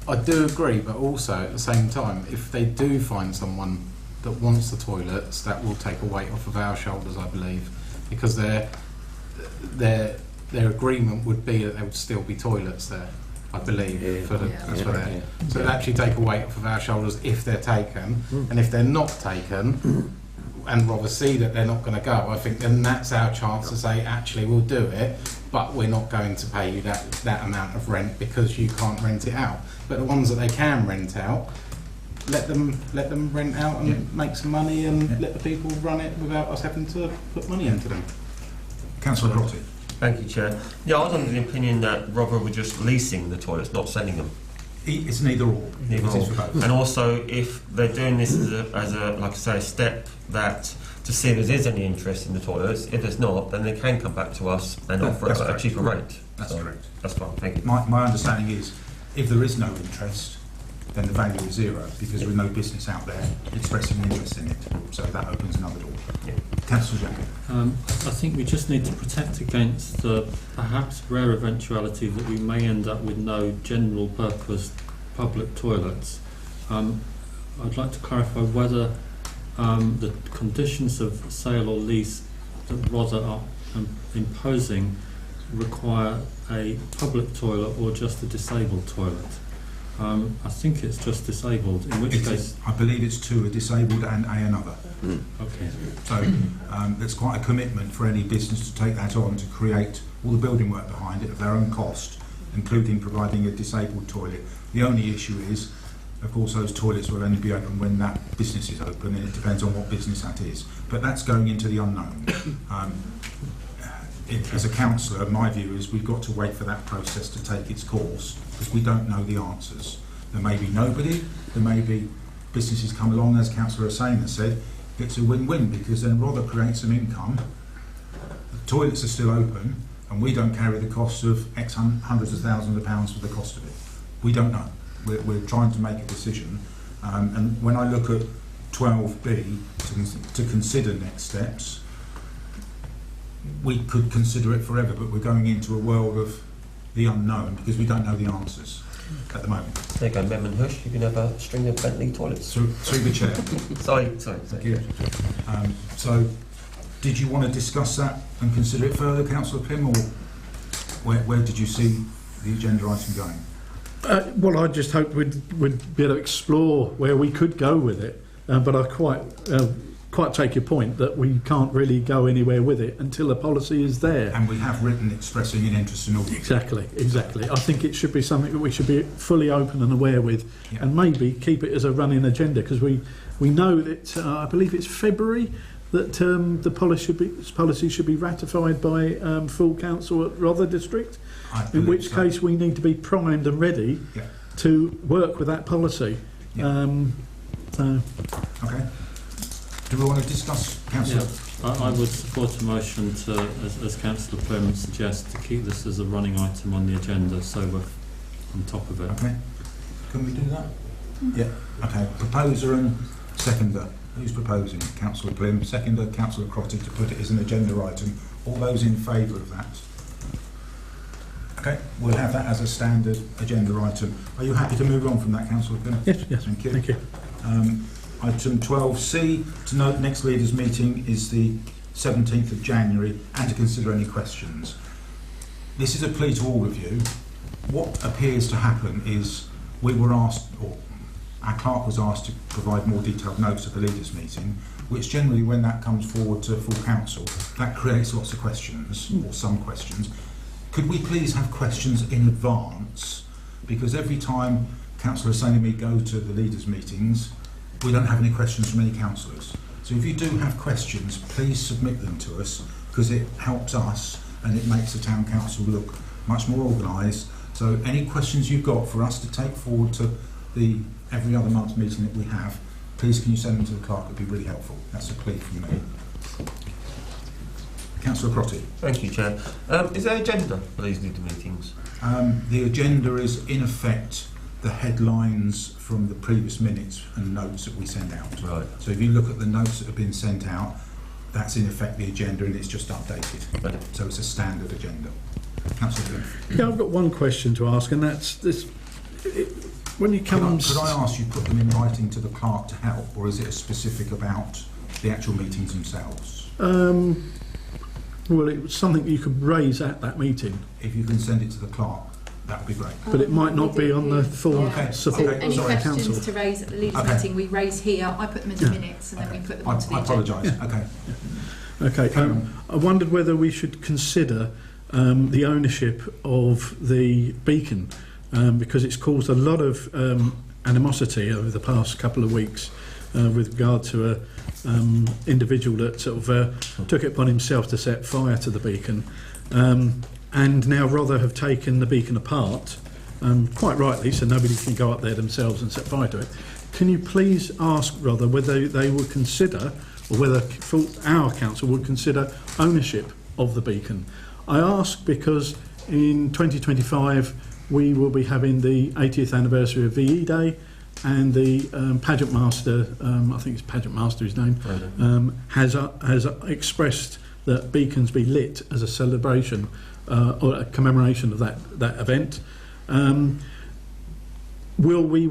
I do agree, but also at the same time, if they do find someone that wants the toilets, that will take a weight off of our shoulders, I believe, because their agreement would be that there would still be toilets there, I believe, for there. So it'd actually take a weight off of our shoulders if they're taken, and if they're not taken, and Rother see that they're not going to go, I think then that's our chance to say, actually, we'll do it, but we're not going to pay you that amount of rent because you can't rent it out. But the ones that they can rent out, let them rent out and make some money, and let the people run it without us having to put money into them. Councillor Crotty. Thank you, Chair. Yeah, I was under the opinion that Rother were just leasing the toilets, not selling them. It's neither or. Neither or. And also, if they're doing this as a like I say, a step that to see if there is any interest in the toilets. If there's not, then they can come back to us and offer a cheaper rate. That's correct. That's fine. Thank you. My understanding is, if there is no interest, then the value is zero because there's no business out there expressing interest in it. So that opens another door. Yeah. Councillor Jacob. I think we just need to protect against the perhaps rare eventuality that we may end up with no general purpose public toilets. I'd like to clarify whether the conditions of sale or lease that Rother are imposing require a public toilet or just a disabled toilet. I think it's just disabled, in which case... I believe it's two, a disabled and another. Okay. So there's quite a commitment for any business to take that on, to create all the building work behind it at their own cost, including providing a disabled toilet. The only issue is, of course, those toilets will only be open when that business is open, and it depends on what business that is. But that's going into the unknown. As a councillor, my view is we've got to wait for that process to take its course, because we don't know the answers. There may be nobody, there may be businesses come along, as Councillor Hussain has said. It's a win-win, because then Rother creates some income, the toilets are still open, and we don't carry the cost of X hundreds of thousands of pounds for the cost of it. We don't know. We're trying to make a decision, and when I look at 12B to consider next steps, we could consider it forever, but we're going into a world of the unknown because we don't know the answers at the moment. There you go, Mem and Hush. You can have a string of Bentley toilets. Through the chair. Sorry. Thank you. So, did you want to discuss that and consider it further, Councillor Pym, or where did you see the agenda item going? Well, I just hoped we'd be able to explore where we could go with it, but I quite take your point that we can't really go anywhere with it until a policy is there. And we have written expressing an interest in all. Exactly. I think it should be something that we should be fully open and aware with, and maybe keep it as a running agenda, because we know that I believe it's February that the policy should be ratified by full council at Rother District, in which case we need to be primed and ready to work with that policy. Okay. Do we want to discuss, Councillor? Yeah, I would support a motion to, as Councillor Plum suggests, to keep this as a running item on the agenda, so we're on top of it. Okay. Can we do that? Yeah. Okay. Proposer and seconder. Who's proposing? Councillor Plym. Seconder, Councillor Crotty, to put it as an agenda item. All those in favour of that? Okay. We'll have that as a standard agenda item. Are you happy to move on from that, Councillor Plym? Yes. Thank you. Thank you. Item 12C, to note next leaders' meeting is the 17th of January, and to consider any questions. This is a plea to all of you. What appears to happen is we were asked, or our clerk was asked to provide more detailed notes of the leaders' meeting, which generally, when that comes forward to full council, that creates lots of questions, or some questions. Could we please have questions in advance? Because every time councillors saying to me go to the leaders' meetings, we don't have any questions from any councillors. So if you do have questions, please submit them to us, because it helps us and it makes the town council look much more organised. So any questions you've got for us to take forward to the every other month meeting that we have, please can you send them to the clerk? It would be really helpful. That's a plea from me. Councillor Crotty. Thank you, Chair. Is there an agenda for these leader meetings? The agenda is in effect the headlines from the previous minutes and notes that we send out. Right. So if you look at the notes that have been sent out, that's in effect the agenda, and it's just updated. Right. So it's a standard agenda. Councillor Flynn. Yeah, I've got one question to ask, and that's this: when it comes, could I ask you to put them in writing to the clerk to help, or is it specific about the actual meetings themselves? Well, it was something you could raise at that meeting. If you can send it to the clerk, that would be great. But it might not be on the full support Any of questions council. to raise at the leaders' meeting, we raise here. I put them into minutes, and then we put them onto the I agenda. apologise. Okay. Okay. I wondered whether we should consider the ownership of the beacon, because it's caused a lot of animosity over the past couple of weeks with regard to a individual that sort of took it upon himself to set fire to the beacon. And now Rother have taken the beacon apart, quite rightly, so nobody can go up there themselves and set fire to it. Can you please ask Rother whether they would consider, or whether our council would consider ownership of the beacon? I ask because in 2025 we will be having the 80th anniversary of VE Day, and the pageant master, I think it's pageant master his name, has expressed that beacons be lit as a celebration or a commemoration of that event. Will we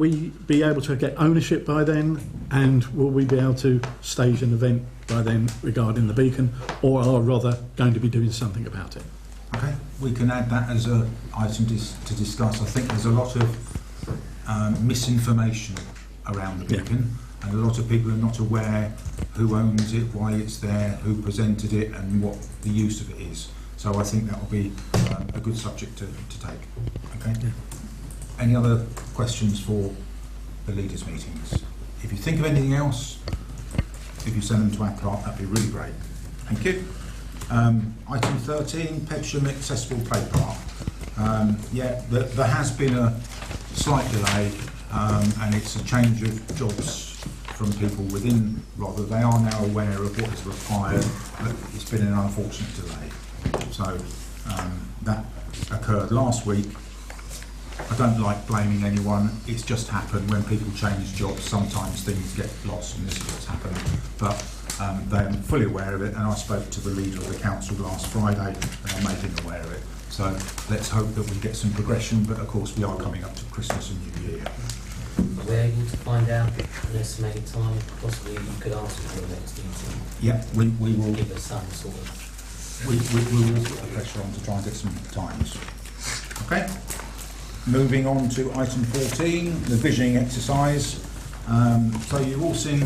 be able to get ownership by then, and will we be able to stage an event by then regarding the beacon, or are Rother going to be doing something about it? Okay, we can add that as an item to discuss. I think there's a lot of misinformation around the beacon, and a lot of people are not aware who owns it, why it's there, who presented it, and what the use of it is. So I think that will be a good subject to take. Okay. Yeah. Any other questions for the leaders' meetings? If you think of anything else, if you send them to our clerk, that'd be really great. Thank you. Item 13, Bexhill accessible play park. There has been a slight delay, and it's a change of jobs from people within Rother. They are now aware of what is required, but it's been an unfortunate delay. So that occurred last week, I don't like blaming anyone. It's just happened when people change jobs. Sometimes things get lost, and this is what's happened. But they're fully aware of it, and I spoke to the leader of the council last Friday, and I made him aware of it. So let's hope that we get some progression. But of course, we are coming up to Christmas and New Year. We're able to find out an estimated time. Possibly you could ask for the next meeting. Yeah, we will give us some sort of. We will put the pressure on to try and get some times. Okay. Moving on to item 14, the visioning exercise. So you've all seen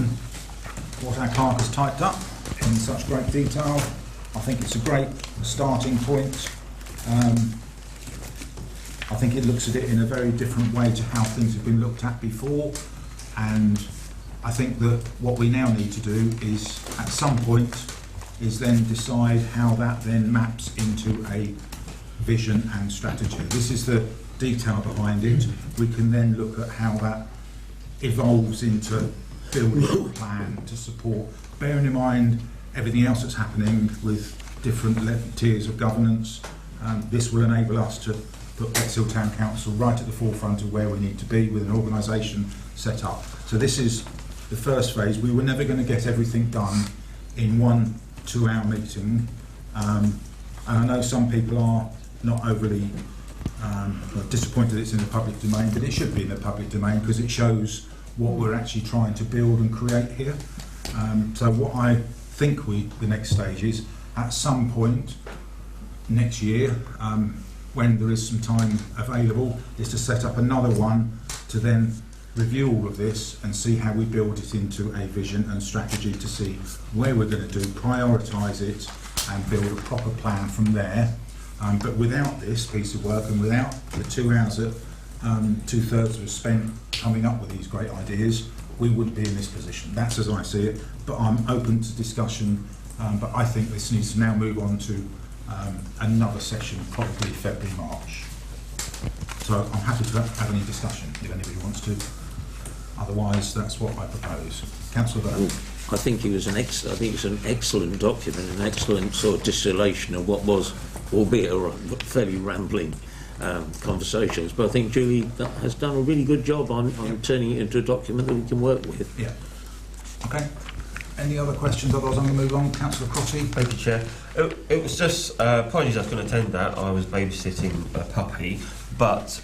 what our clerk has typed up in such great detail. I think it's a great starting point. I think it looks at it in a very different way to how things have been looked at before, and I think that what we now need to do is, at some point, is then decide how that then maps into a vision and strategy. This is the detail behind it. We can then look at how that evolves into building a plan to support, bearing in mind everything else that's happening with different tiers of governance. This will enable us to put Bexhill Town Council right at the forefront of where we need to be with an organisation set up. So this is the first phase. We were never going to get everything done in 1 2-hour meeting, and I know some people are not overly disappointed it's in the public domain, but it should be in the public domain because it shows what we're actually trying to build and create here. So what I think the next stage is, at some point next year, when there is some time available, is to set up another one to then review all of this and see how we build it into a vision and strategy to see where we're going to do, prioritise it and build a proper plan from there. But without this piece of work and without the 2 hours that 2/3 was spent coming up with these great ideas, we wouldn't be in this position. That's as I see it, but I'm open to discussion, but I think this needs to now move on to another session, probably February, March. So I'm happy to have any discussion if anybody wants to. Otherwise, that's what I propose. Councillor Byrne. I think it was an excellent document, an excellent sort of distillation of what was, albeit a fairly rambling conversations. But I think Julie has done a really good job on turning it into a document that we can work with. Yeah. Okay. Any other questions? Otherwise, I'm going to move on. Councillor Crotty. Thank you, Chair. It was just, apologies I couldn't attend that. I was babysitting a puppy. But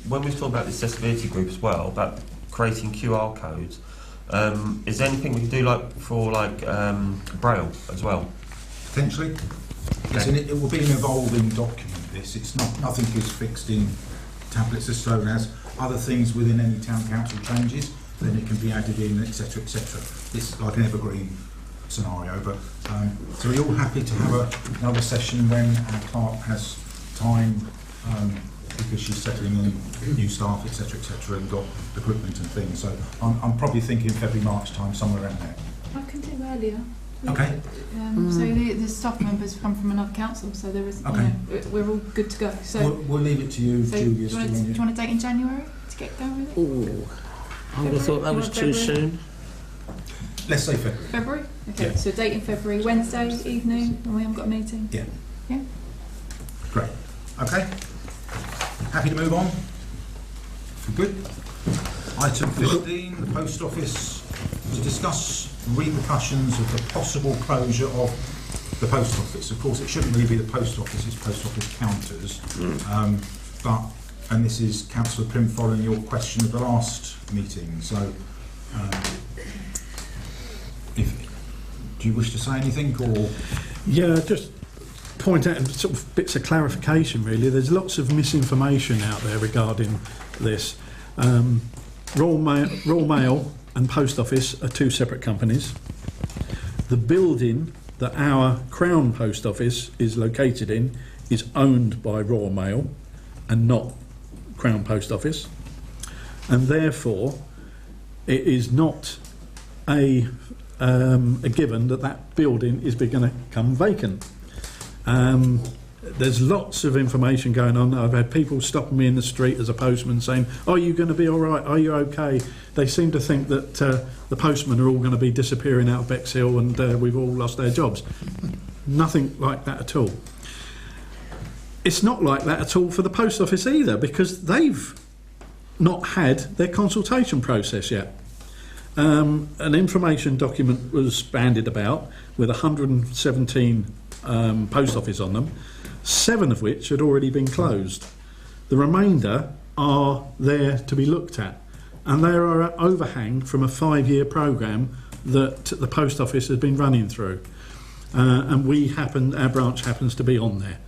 when we were talking about the accessibility group as well, about creating QR codes, is there anything we can do for Braille as well? Potentially. Okay. Yes, and it will be an evolving document. This, it's not, nothing is fixed in tablets as stone. As other things within any town council changes, then it can be added in, etc., etc. It's like an evergreen scenario. But so we're all happy to have another session when our clerk has time, because she's settling in new staff, etc., etc., and got equipment and things. So I'm probably thinking February, March time, somewhere around there. I can do earlier. Okay. So the staff members come from another council, so there is. Okay. We're all good to go. So we'll leave it to you, so Julius. Do you want a date in January to get going with it? Ooh, I would have thought that was too soon. Let's say February. February? Okay, Yeah. so date in February, Wednesday evening, and we haven't got a meeting. Yeah. Yeah. Great. Okay. Happy to move on? Good. Item 15, the Post Office, to discuss repercussions of the possible closure of the Post Office. Of course, it shouldn't really be the Post Office, it's Post Office counters. And this is Councillor Pym following your question of the last meeting. So, do you wish to say anything, or? Yeah, just point out sort of bits of clarification really. There's lots of misinformation out there regarding this. Royal Mail and Post Office are two separate companies. The building that our Crown Post Office is located in is owned by Royal Mail and not Crown Post Office, and therefore it is not a given that building is going to come vacant. There's lots of information going on. I've had people stopping me in the street as a postman saying, "Are you going to be all right? Are you okay?" They seem to think that the postmen are all going to be disappearing out of Bexhill and we've all lost our jobs. Nothing like that at all. it's not like that at all for the post office either, because they've not had their consultation process yet. An information document was bandied about with 117 post offices on them, 7 of which had already been closed. The remainder are there to be looked at, and they are an overhang from a 5-year programme that the post office has been running through, and our branch happens to be on there.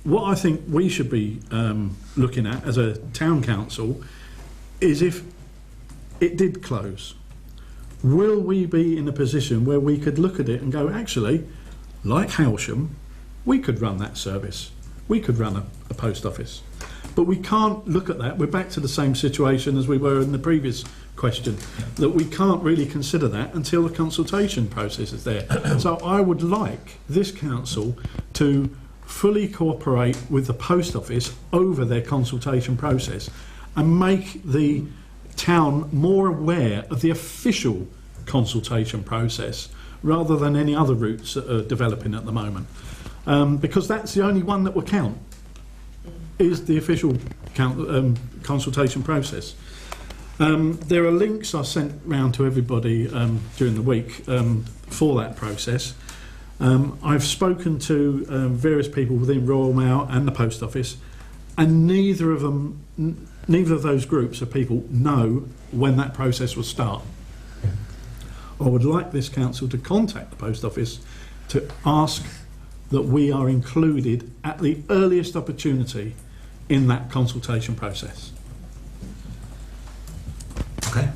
What I think we should be looking at as a town council is, if it did close, will we be in a position where we could look at it and go, actually, like Hailsham, we could run that service, we could run a post office. But we can't look at that. We're back to the same situation as we were in the previous question, that we can't really consider that until the consultation process is there. So I would like this council to fully cooperate with the post office over their consultation process and make the town more aware of the official consultation process rather than any other routes that are developing at the moment, because that's the only one that will count, is the official consultation process. There are links I sent round to everybody during the week for that process. I've spoken to various people within Royal Mail and the post office, and neither of those groups of people know when that process will start. I would like this council to contact the post office to ask that we are included at the earliest opportunity in that consultation process. Okay.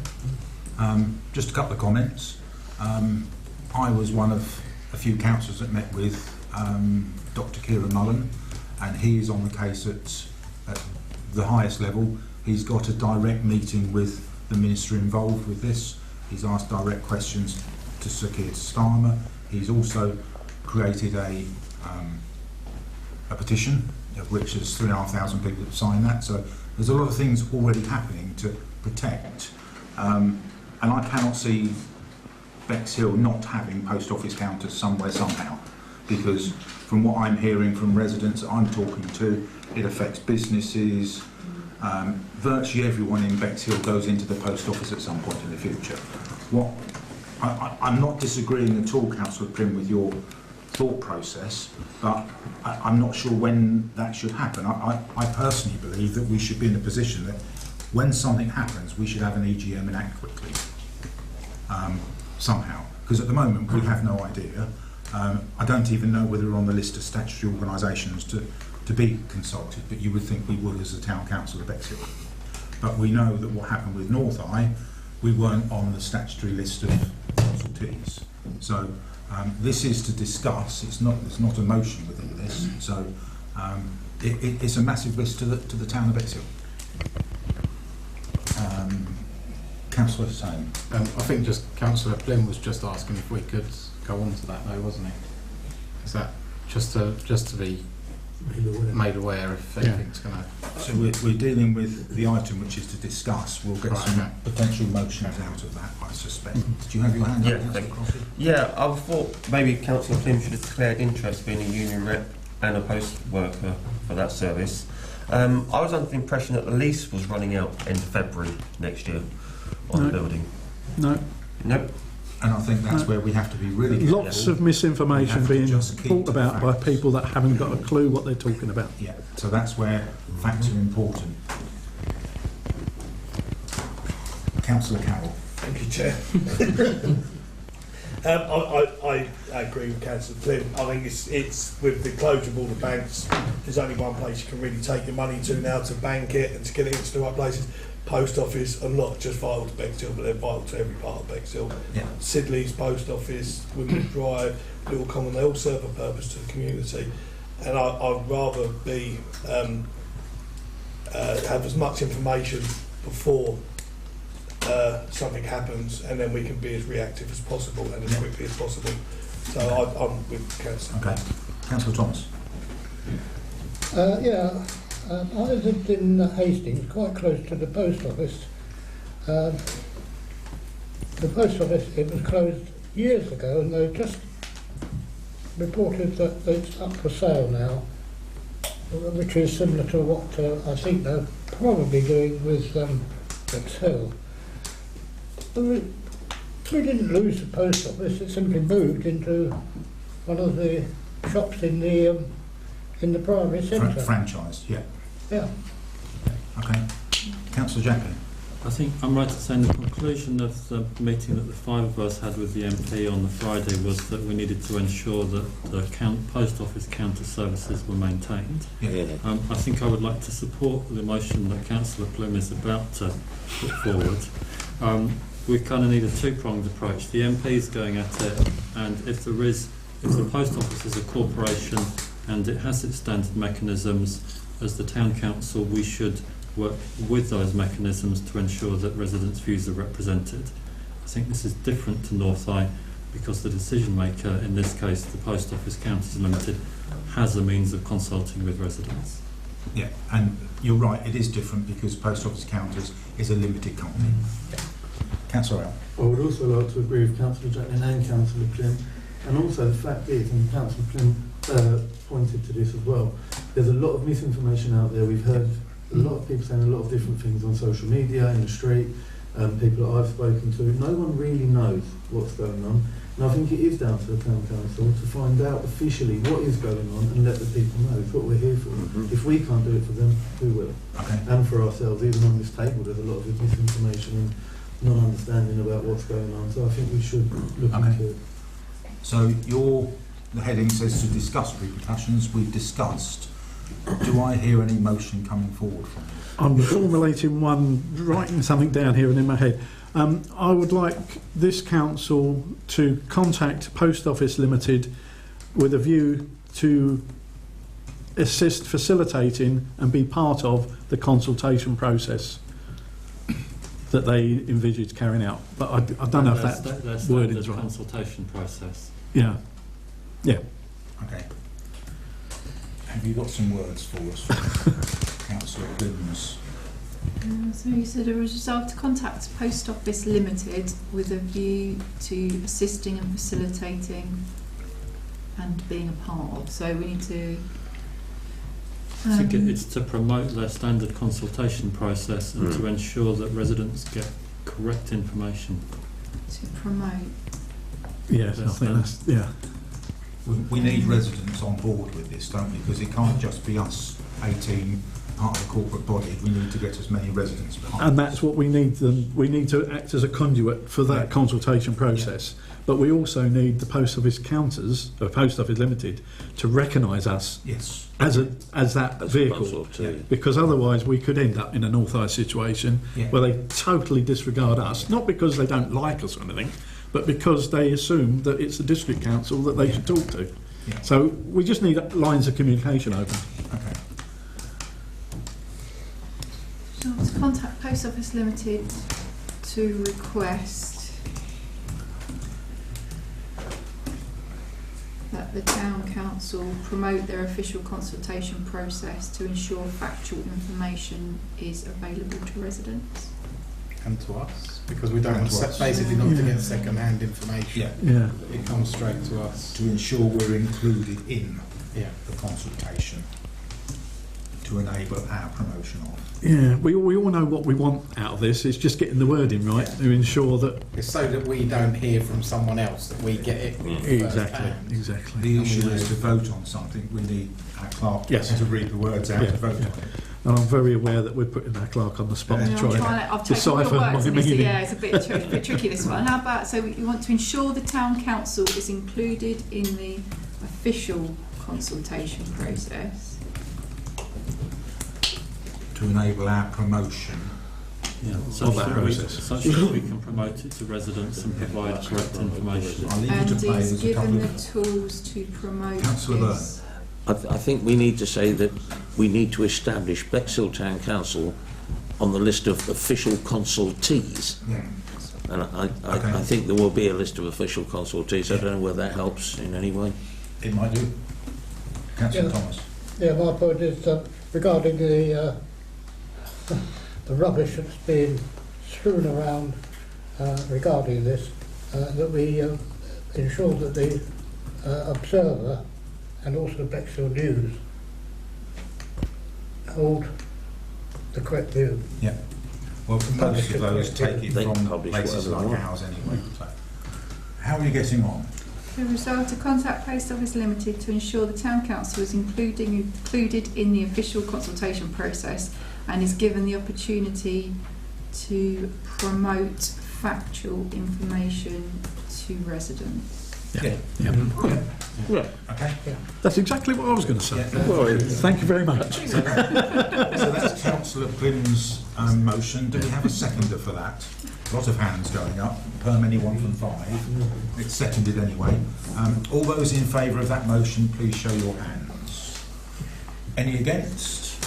Just a couple of comments. I was one of a few councillors that met with Dr. Kieran Mullen, and he is on the case at the highest level. He's got a direct meeting with the minister involved with this. He's asked direct questions to Sir Keir Starmer. He's also created a petition, of which there's 3,500 people that have signed that. So there's a lot of things already happening to protect. And I cannot see Bexhill not having post office counters somewhere, somehow, because from what I'm hearing from residents that I'm talking to, it affects businesses. Virtually everyone in Bexhill goes into the post office at some point in the future. I'm not disagreeing at all, Councillor Prim, with your thought process, but I'm not sure when that should happen. I personally believe that we should be in a position that when something happens, we should have an EGM and act quickly, somehow. Because at the moment, we have no idea. I don't even know whether we're on the list of statutory organisations to be consulted, but you would think we would as a town council of Bexhill. But we know that what happened with North Eye, we weren't on the statutory list of consultees. So this is to discuss. It's not a motion within this. So it's a massive risk to the town of Bexhill. Councillor Sane. I think just Councillor Plim was just asking if we could go on to that, though, wasn't he? Is that just to be made aware if anything's going to... So we're dealing with the item which is to discuss. We'll get some potential motions out of that, I suspect. Did you have your hand up? Yeah, I thought maybe Councillor Plim should have declared interest being a union rep and a post worker for that service. I was under the impression that the lease was running out end of February next year on the building. No. Nope. And I think that's where we have to be really careful. Lots of misinformation being brought about by people that haven't got a clue what they're talking about. Yeah, so that's where facts are important. Councillor Carroll. Thank you, Chair. I agree with Councillor Plim. I think it's with the closure of all the banks, there's only one place you can really take your money to now to bank it and to get it into the right places. Post office are not just vital to Bexhill, but they're vital to every part of Bexhill. Yeah. Sidley's post office, Women's Drive, Little Common, they all serve a purpose to the community. And I'd rather be have as much information before something happens, and then we can be as reactive as possible and as quickly as possible. So I'm with Councillor. Okay. Councillor Thomas. I lived in Hastings, quite close to the post office. The post office, it was closed years ago, and they just reported that it's up for sale now. which is similar to what I think they're probably doing with Bexhill. We didn't lose the post office, it simply moved into one of the shops in the primary centre. Franchise, yeah. Yeah. Okay. Councillor Jacklin. I think I'm right in saying the conclusion of the meeting that the five of us had with the MP on the Friday was that we needed to ensure that the post office counter services were maintained. Yeah. I think I would like to support the motion that Councillor Plym is about to put forward. We kind of need a two-pronged approach. The MP is going at it, and if the post office is a corporation and it has its standard mechanisms, as the town council, we should work with those mechanisms to ensure that residents' views are represented. I think this is different to North Eye because the decision maker, in this case the Post Office Counters Limited, has a means of consulting with residents. Yeah, and you're right, it is different because Post Office Counters is a limited company. Councillor Al. I would also like to agree with Councillor Jacklin and Councillor Plym, and also the fact is, and Councillor Plym pointed to this as well, there's a lot of misinformation out there. We've heard a lot of people saying a lot of different things on social media, in the street, people that I've spoken to. No one really knows what's going on, and I think it is down to the Town Council to find out officially what is going on and let the people know. It's what we're here for. If we can't do it for them, who will? Okay. And for ourselves, even on this table, there's a lot of misinformation and non-understanding about what's going on, so I think we should look into it. So the heading says to discuss repercussions. We've discussed. Do I hear any motion coming forward from you? I'm formulating one, writing something down here and in my head. I would like this council to contact Post Office Limited with a view to assist facilitating and be part of the consultation process that they envisage carrying out. But I don't know if that's worded right. Consultation process. Yeah. Yeah. Okay. Have you got some words for us, Councillor Plym's? So you said a resolve to contact Post Office Limited with a view to assisting and facilitating and being a part of. So we need to... I think it's to promote their standard consultation process and to ensure that residents get correct information. To promote. Yes, I think that's, yeah. We need residents on board with this, don't we? Because it can't just be us 18, part of the corporate body. We need to get as many residents behind And us. that's what we need. We need to act as a conduit for that consultation process. Yeah. But we also need the Post Office Counters, or Post Office Limited, to recognise us as that vehicle. Because otherwise we could end up in a North Eye situation where they totally disregard us, not because they don't like us or anything, but because they assume that it's the district council that they should talk to. Yeah. So we just need lines of communication open. Okay. So to contact Post Office Limited to request that the Town Council promote their official consultation process to ensure factual information is available to residents. And to us, because we don't want basically not to get second-hand information. Yeah. It comes straight to us. To ensure we're included in the consultation to enable our promotion of. Yeah, we all know what we want out of this. It's just getting the wording right to ensure that... It's so that we don't hear from someone else, that we get it Exactly. The issue is to vote on something. We need our clerk to read the words out to vote on it. And I'm very aware that we're putting our clerk on the spot to try I've taken all the words and it's a bit tricky this one. How about, so you want to ensure the Town Council is included in the official consultation process to enable our promotion of that process, such that we can promote it to residents and provide correct information. and is given the tools to promote this. I think we need to say that we need to establish Bexhill Town Council on the list of official consultees. And I think there will be a list of official consultees. I don't know whether that helps in any way. It might do. Councillor Thomas. Yeah, my point is regarding the rubbish that's being strewn around regarding this, that we ensure that the Observer and also the Bexhill News hold the correct view. Yeah. Well, most of those take it They from publish places whatever like they want. ours anyway. So. How are you getting on? The result, a contact post office limited to ensure the town council is included in the official consultation process and is given the opportunity to promote factual information to residents. Yeah. Yeah. Okay. That's exactly what I was going to say. Yeah. Well, thank you very much. So that's Councillor Quinn's motion. Do we have a seconder for that? A lot of hands going up. Perm anyone from 5. It's seconded anyway. All those in favour of that motion, please show your hands. Any against?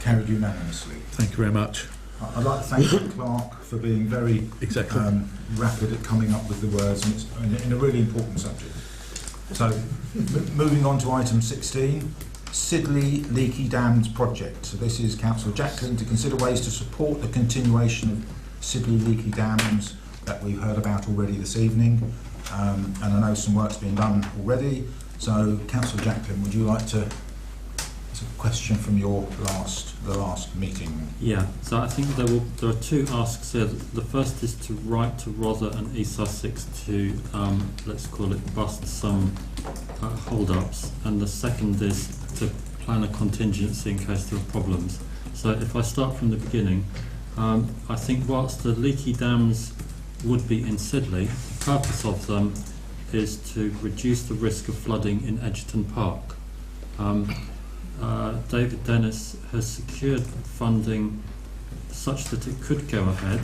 Carried unanimously. Thank you very much. I'd like to thank the clerk for being very rapid at coming up with the words, and it's in a really important subject. So, moving on to item 16, Sidley Leaky Dams project. So this is Councillor Jacklin to consider ways to support the continuation of Sidley Leaky Dams that we've heard about already this evening, and I know some work's been done already. So, Councillor Jacklin, would you like to? It's a question from the last meeting. Yeah, so I think there are 2 asks here. The first is to write to Rother and East Sussex to, let's call it, bust some hold-ups, and the second is to plan a contingency in case there are problems. So if I start from the beginning, I think whilst the leaky dams would be in Sidley, the purpose of them is to reduce the risk of flooding in Edgerton Park. David Dennis has secured funding such that it could go ahead,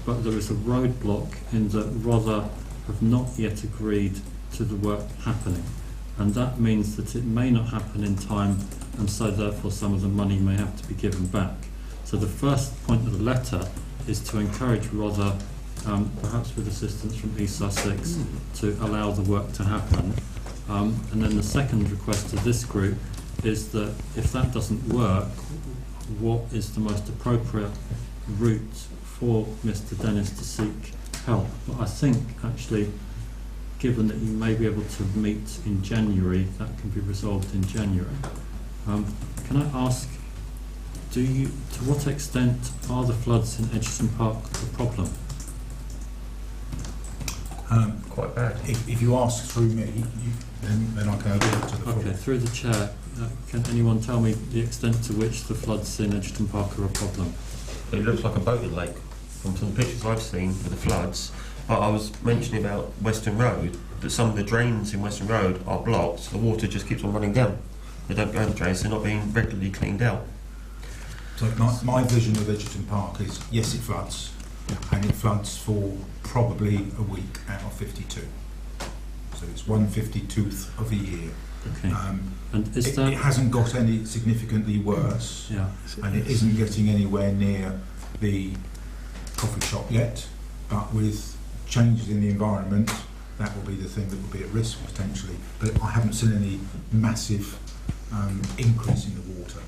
but there is a roadblock in that Rother have not yet agreed to the work happening, and that means that it may not happen in time, and so therefore some of the money may have to be given back. So the first point of the letter is to encourage Rother, perhaps with assistance from East Sussex, to allow the work to happen. And then the second request to this group is that if that doesn't work, what is the most appropriate route for Mr Dennis to seek help? But I think actually, given that you may be able to meet in January, that can be resolved in January. Can I ask, to what extent are the floods in Edgerton Park a problem? Quite bad. If you ask through me, then I can open it to the floor. Okay, through the chair, can anyone tell me the extent to which the floods in Edgerton Park are a problem? It looks like a boating lake from some pictures I've seen with the floods. But I was mentioning about Western Road, that some of the drains in Western Road are blocked, so the water just keeps on running down. They don't go in the drains, they're not being regularly cleaned out. So my vision of Edgerton Park is, yes, it floods, and it floods for probably a week out of 52. So it's 1/52th of a year. Okay. And is it that... hasn't got any significantly worse, and it isn't getting anywhere near the coffee shop yet, but with changes in the environment, that will be the thing that will be at risk potentially. But I haven't seen any massive increase in the water.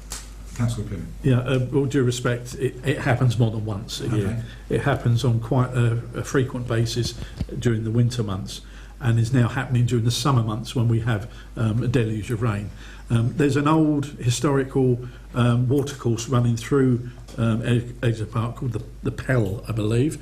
Councillor Plymouth. Yeah, with all due respect, it happens more than once a year. It happens on quite a frequent basis during the winter months, and is now happening during the summer months when we have a deluge of rain. There's an old historical watercourse running through Exeter Park called the Pell, I believe.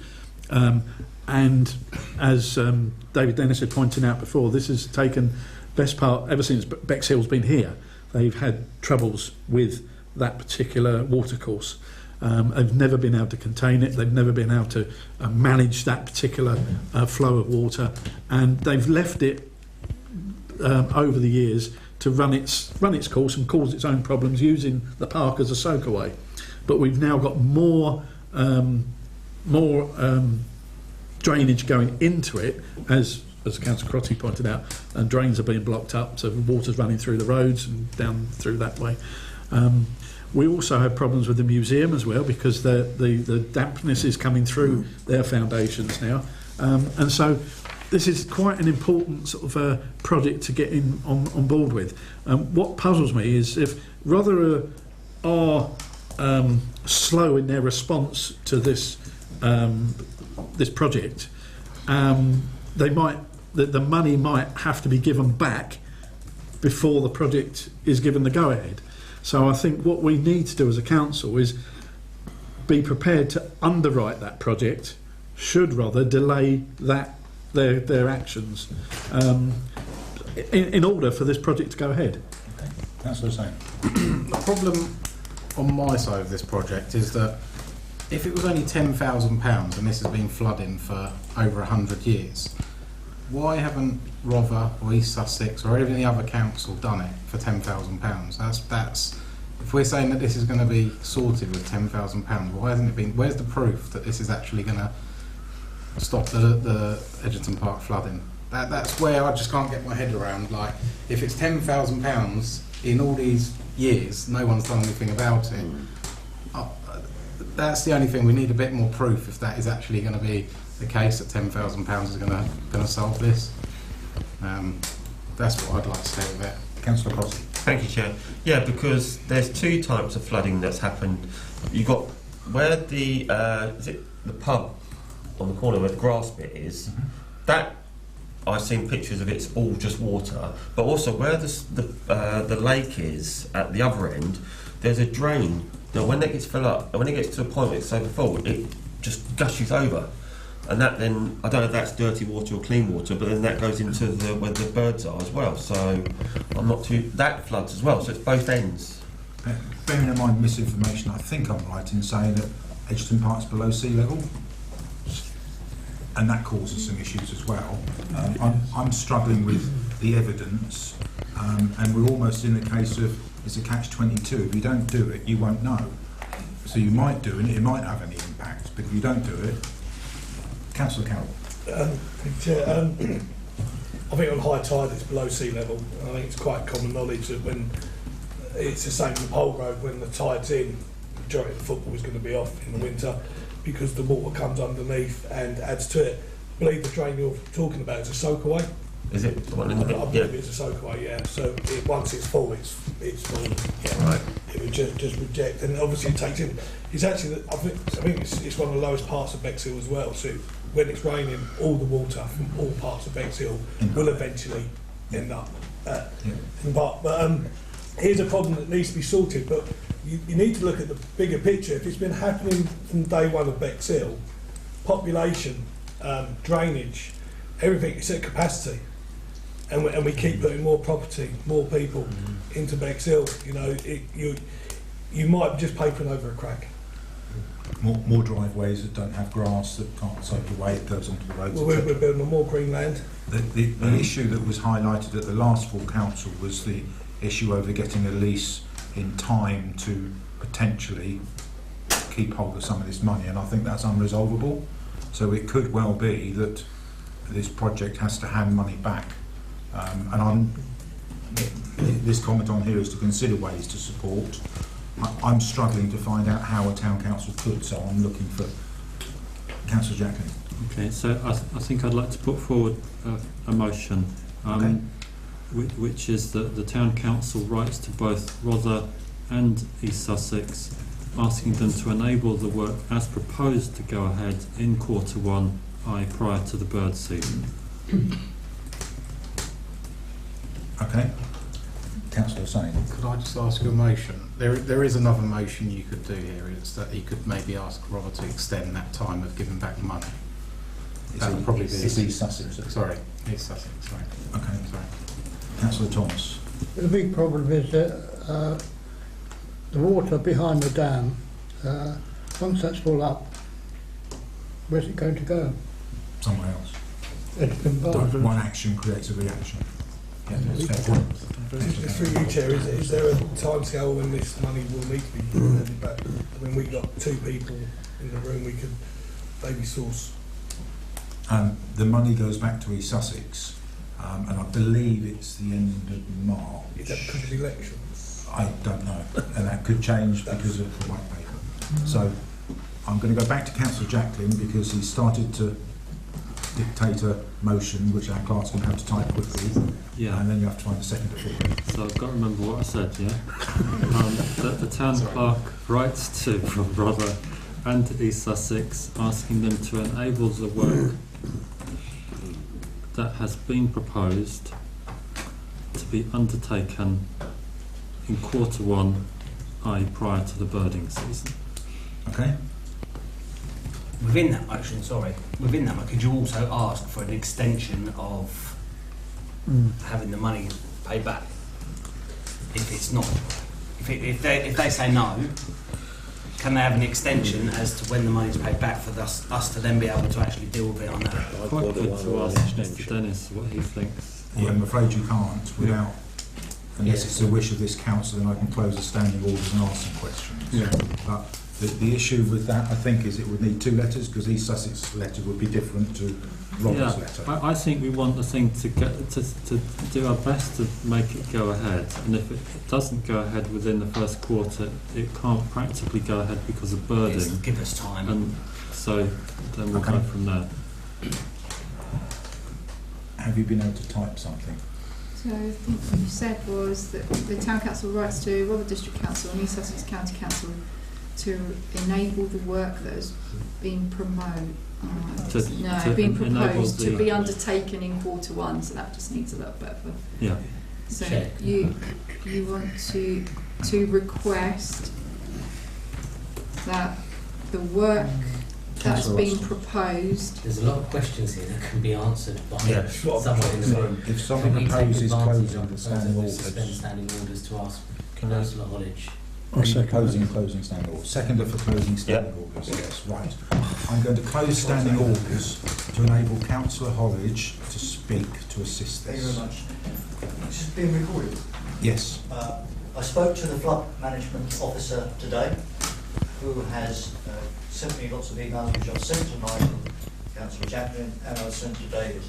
And as David Dennis had pointed out before, this has taken best part ever since Bexhill's been here. They've had troubles with that particular watercourse. They've never been able to contain it. They've never been able to manage that particular flow of water, and they've left it over the years to run its course and cause its own problems using the park as a soakaway. But we've now got more drainage going into it, as Councillor Crotty pointed out, and drains are being blocked up, so water's running through the roads and down through that way. We also have problems with the museum as well, because the dampness is coming through their foundations now, and so this is quite an important sort of project to get on board with. What puzzles me is if Rother are slow in their response to this project, the money might have to be given back before the project is given the go-ahead. So I think what we need to do as a council is be prepared to underwrite that project, should rather delay that their actions in order for this project to go ahead. Okay. Councillor Sain. The problem on my side of this project is that if it was only £10,000 and this has been flooding for over 100 years, why haven't Rother or East Sussex or any other council done it for £10,000? That's if we're saying that this is going to be sorted with £10,000, why hasn't it been? Where's the proof that this is actually going to stop the Edgerton Park flooding? That's where I just can't get my head around. Like, if it's £10,000 in all these years, no one's done anything about it. That's the only thing. We need a bit more proof if that is actually going to be the case, that £10,000 is going to solve this. That's what I'd like to say with it. Councillor Crossley. Thank you, Chair. Yeah, because there's two types of flooding that's happened. You've got where the is it the pub on the corner where the grass bit is. That I've seen pictures of. It's all just water, but also where the lake is at the other end, there's a drain. Now, when that gets filled up, and when it gets to a point where it's overfull, it just gushes over. And that then, I don't know if that's dirty water or clean water, but then that goes into where the birds are as well. So I'm not too, that floods as well, so it's both ends. Bearing in mind misinformation, I think I'm right in saying that Edgerton Park's below sea level, and that causes some issues as well. I'm struggling with the evidence, and we're almost in the case of it's a catch-22. If you don't do it, you won't know. So you might do it, it might have any impact, but if you don't do it, Councillor Carroll. I think on high tide it's below sea level. I think it's quite common knowledge that when it's the same in the Pole Road, when the tide's in, the majority of the football is going to be off in the winter because the water comes underneath and adds to it. I believe the drain you're talking about is a soakaway. Is it the one in the I believe it's a soakaway, yeah. So once it's full, it's full. Yeah. Right. It would just reject, and obviously it takes in. It's actually, I think it's one of the lowest parts of Bexhill as well. So when it's raining, all the water from all parts of Bexhill will eventually end up. But here's a problem that needs to be sorted. But you need to look at the bigger picture. If it's been happening from day one of Bexhill, population, drainage, everything is at capacity. And we keep putting more property, more people into Bexhill. You know, you might be just papering over a crack. More driveways that don't have grass, that can't soak away, it goes onto the roads. Well, we're building more green land. The issue that was highlighted at the last full council was the issue over getting a lease in time to potentially keep hold of some of this money, and I think that's unresolvable. So it could well be that this project has to hand money back. This comment on here is to consider ways to support. I'm struggling to find out how a town council could, so I'm looking for Councillor Jacklin. Okay, so I think I'd like to put forward a motion, which is that the town council writes to both Rother and East Sussex, asking them to enable the work as proposed to go ahead in Q1, prior to the bird season. Okay. Councillor Sain. Could I just ask a motion? There is another motion you could do here. It's that you could maybe ask Rother to extend that time of giving back the money. That would probably be East Sussex. Sorry, East Sussex. Sorry. Okay. Sorry. Councillor Thomas. The big problem is that the water behind the dam, once that's full up, where's it going to go? Somewhere else. One action creates a reaction. Yeah, that's fair point. Through you, Chair, is there a timescale when this money will need to be given back? I mean, we've got 2 people in the room, we could maybe source. The money goes back to East Sussex, and I believe it's the end of March. Is that because of elections? I don't know, and that could change because of the white paper. So I'm going to go back to Councillor Jacklin because he started to dictate a motion which our clerk's going to have to type quickly, and then you have to find a second before. So I've got to remember what I said, yeah? That the town clerk writes to Rother and East Sussex, asking them to enable the work that has been proposed to be undertaken in Q1 i.e. prior to the birding season. Okay. Within that motion, could you also ask for an extension of having the money paid back? If it's not, if they say no, can they have an extension as to when the money's paid back for us to then be able to actually deal with it on that? Quite good to ask Mr Dennis what he thinks. Yeah, I'm afraid you can't without, unless it's the wish of this council, and I can close the standing orders and ask some questions. Yeah. But the issue with that, I think, is it would need 2 letters, because East Sussex letter would be different to Robert's letter. I think we want the thing to get to do our best to make it go ahead, and if it doesn't go ahead within the first quarter, it can't practically go ahead because of birding. Yes, give us time. And so then we'll go from there. Have you been able to type something? So I think what you said was that the Town Council writes to Rotherham District Council and East Sussex County Council to enable the work that has been proposed to be undertaken in Q1, so that just needs a little bit of a... Yeah. So you want to request that the work that's been proposed... There's a lot of questions here that can be answered by someone in the room. If someone proposes closing the standing orders... Suspend standing orders to ask Councillor Hollidge. Closing standing orders. Seconder for closing standing orders. Yes, right. I'm going to close standing orders to enable Councillor Hollidge to speak to assist this. Thank you very much. This is being recorded. Yes. I spoke to the flood management officer today, who has sent me lots of emails, which I've sent to Nigel, Councillor Chaplin, and I've sent to David.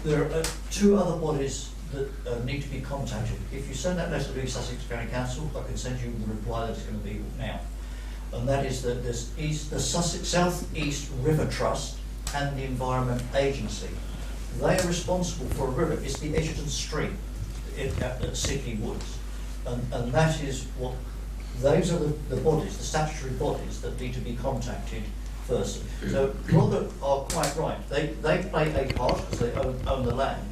There are 2 other bodies that need to be contacted. If you send that letter to East Sussex County Council, I can send you the reply that's going to be now. And that is that there's the Sussex South East River Trust and the Environment Agency. They are responsible for a river. It's the Edgerton Stream at Sidley Woods. And that is what, those are the bodies, the statutory bodies that need to be contacted first. So Robert are quite right. They play a part because they own the land.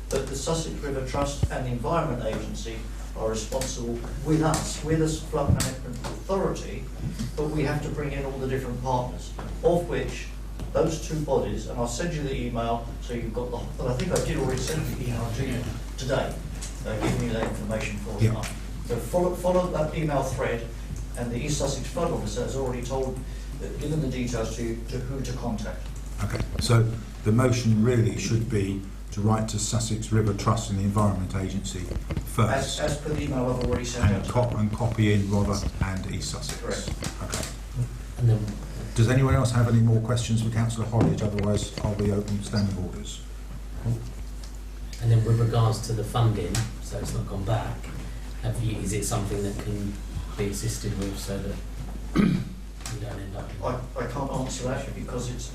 But the Sussex River Trust and the Environment Agency are responsible with us. We're the Flood Management Authority, but we have to bring in all the different partners, of which those 2 bodies, and I'll send you the email so you've got the, but I think I did already send the email to you today, giving you that information for you. So follow that email thread, and the East Sussex Flood Officer has already given the details to who to contact. Okay, so the motion really should be to write to Sussex River Trust and the Environment Agency first. As per the email I've already sent out. And copy in Rother and East Sussex. Correct. Okay. And then, does anyone else have any more questions for Councillor Hollidge? Otherwise, I'll be open standing orders. and then with regards to the funding, so it's not gone back, is it something that can be assisted with so that you don't end up... I can't answer that because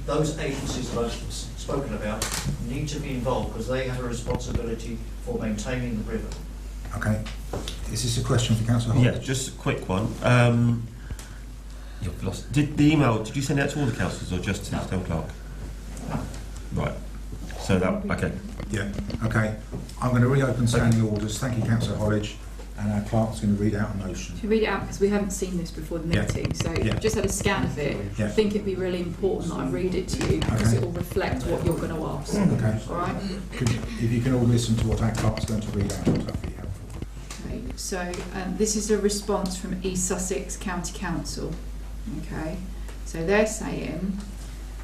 those agencies that I've spoken about need to be involved because they have a responsibility for maintaining the river. Okay. Is this a question for Councillor Hollidge? Yeah, just a quick one. You've lost. Did you send it out to all the councillors or just to the town clerk? Right. So that, okay. Yeah, okay. I'm going to reopen standing orders. Thank you, Councillor Hollidge. And our clerk's going to read out a motion. Should we read it out because we haven't seen this before the meeting, so I've just had a scan of it. I think it'd be really important that I read it to you because it will reflect what you're going to ask. Okay. All right? If you can all listen to what our clerk's going to read out, that'd be helpful. Okay, so this is a response from East Sussex County Council. Okay, so they're saying,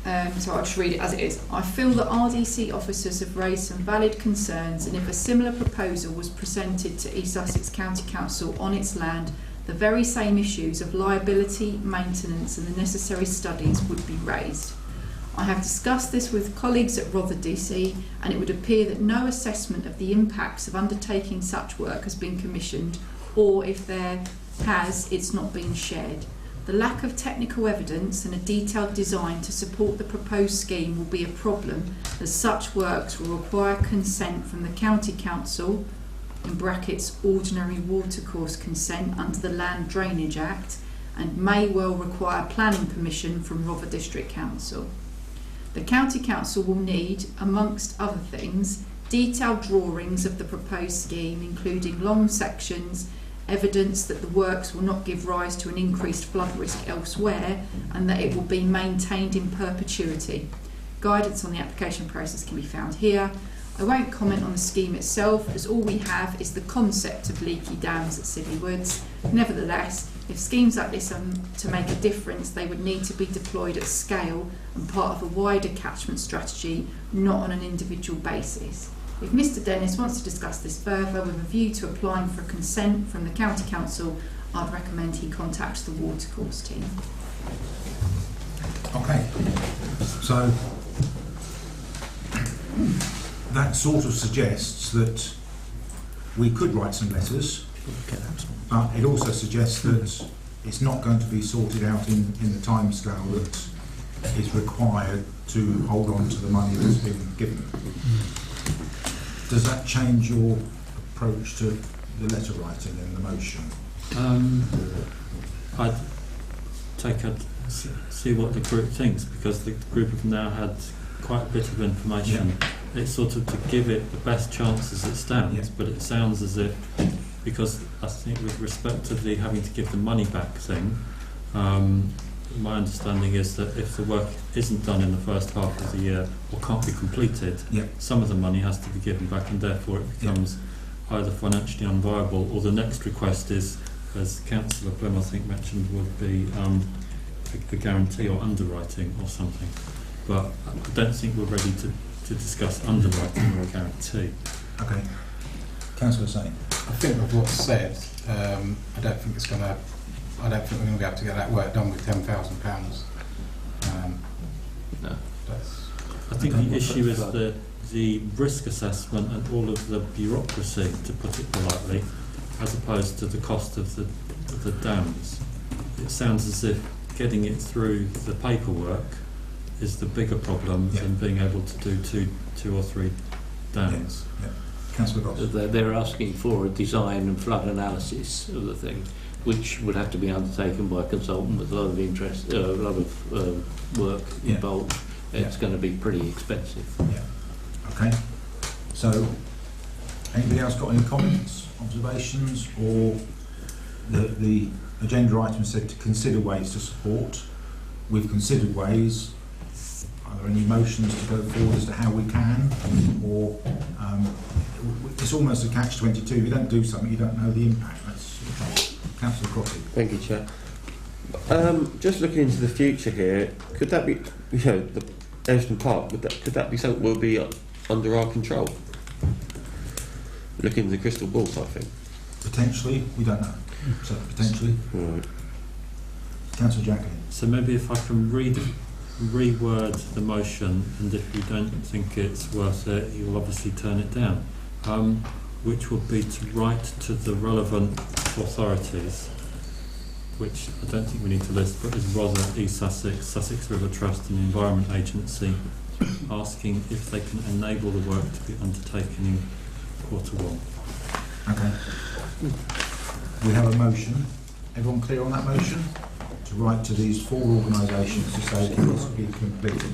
so I'll just read it as it is. I feel that RDC officers have raised some valid concerns, and if a similar proposal was presented to East Sussex County Council on its land, the very same issues of liability, maintenance and the necessary studies would be raised. I have discussed this with colleagues at Rother DC, and it would appear that no assessment of the impacts of undertaking such work has been commissioned, or if there has, it's not been shared. The lack of technical evidence and a detailed design to support the proposed scheme will be a problem, as such works will require consent from the County Council, in brackets ordinary watercourse consent under the Land Drainage Act, and may well require planning permission from Rother District Council. The County Council will need, amongst other things, detailed drawings of the proposed scheme, including long sections, evidence that the works will not give rise to an increased flood risk elsewhere, and that it will be maintained in perpetuity. Guidance on the application process can be found here. I won't comment on the scheme itself, as all we have is the concept of leaky dams at Sidley Woods. Nevertheless, if schemes like this are to make a difference, they would need to be deployed at scale and part of a wider catchment strategy, not on an individual basis. If Mr Dennis wants to discuss this further with a view to applying for consent from the County Council, I'd recommend he contacts the Watercourse team. Okay, so that sort of suggests that we could write some letters, but it also suggests that it's not going to be sorted out in the timescale that is required to hold on to the money that's been given. Does that change your approach to the letter writing and the motion? I'd see what the group thinks, because the group have now had quite a bit of information. Yeah. It's sort of to give it the best chance as it stands, but it sounds as if, because I think with respect to the having to give the money back thing, my understanding is that if the work isn't done in the first half of the year or can't be completed, some of the money has to be given back, and therefore it becomes either financially unviable, or the next request is, as Councillor Plym I think mentioned, would be a guarantee or underwriting or something. But I don't think we're ready to discuss underwriting or a guarantee. Okay. Councillor Sain. I think with what's said, I don't think we're going to be able to get that work done with £10,000. No. I think the issue is the risk assessment and all of the bureaucracy, to put it politely, as opposed to the cost of the dams. It sounds as if getting it through the paperwork is the bigger problem than being able to do two or three dams. Councillor Ross. They're asking for a design and flood analysis of the thing, which would have to be undertaken by a consultant with a lot of interest, a lot of work involved. It's going to be pretty expensive. Okay. So, anybody else got any comments, observations, or the agenda item said to consider ways to support? We've considered ways. Are there any motions to go forward as to how we can, or it's almost a catch-22. If you don't do something, you don't know the impact. That's Councillor Crosby. Thank you, Chair. Just looking into the future here, could that be, the Edgerton Park, could that be something will be under our control? Looking at the crystal ball type thing. Potentially, we don't know. So potentially. Right. Councillor Jacklin. So maybe if I can reword the motion, and if you don't think it's worth it, you'll obviously turn it down, which would be to write to the relevant authorities, which I don't think we need to list, but is Rother, East Sussex, Sussex River Trust and the Environment Agency, asking if they can enable the work to be undertaken in Q1. Okay. We have a motion. Everyone clear on that motion? To write to these 4 organisations to say it needs to be completed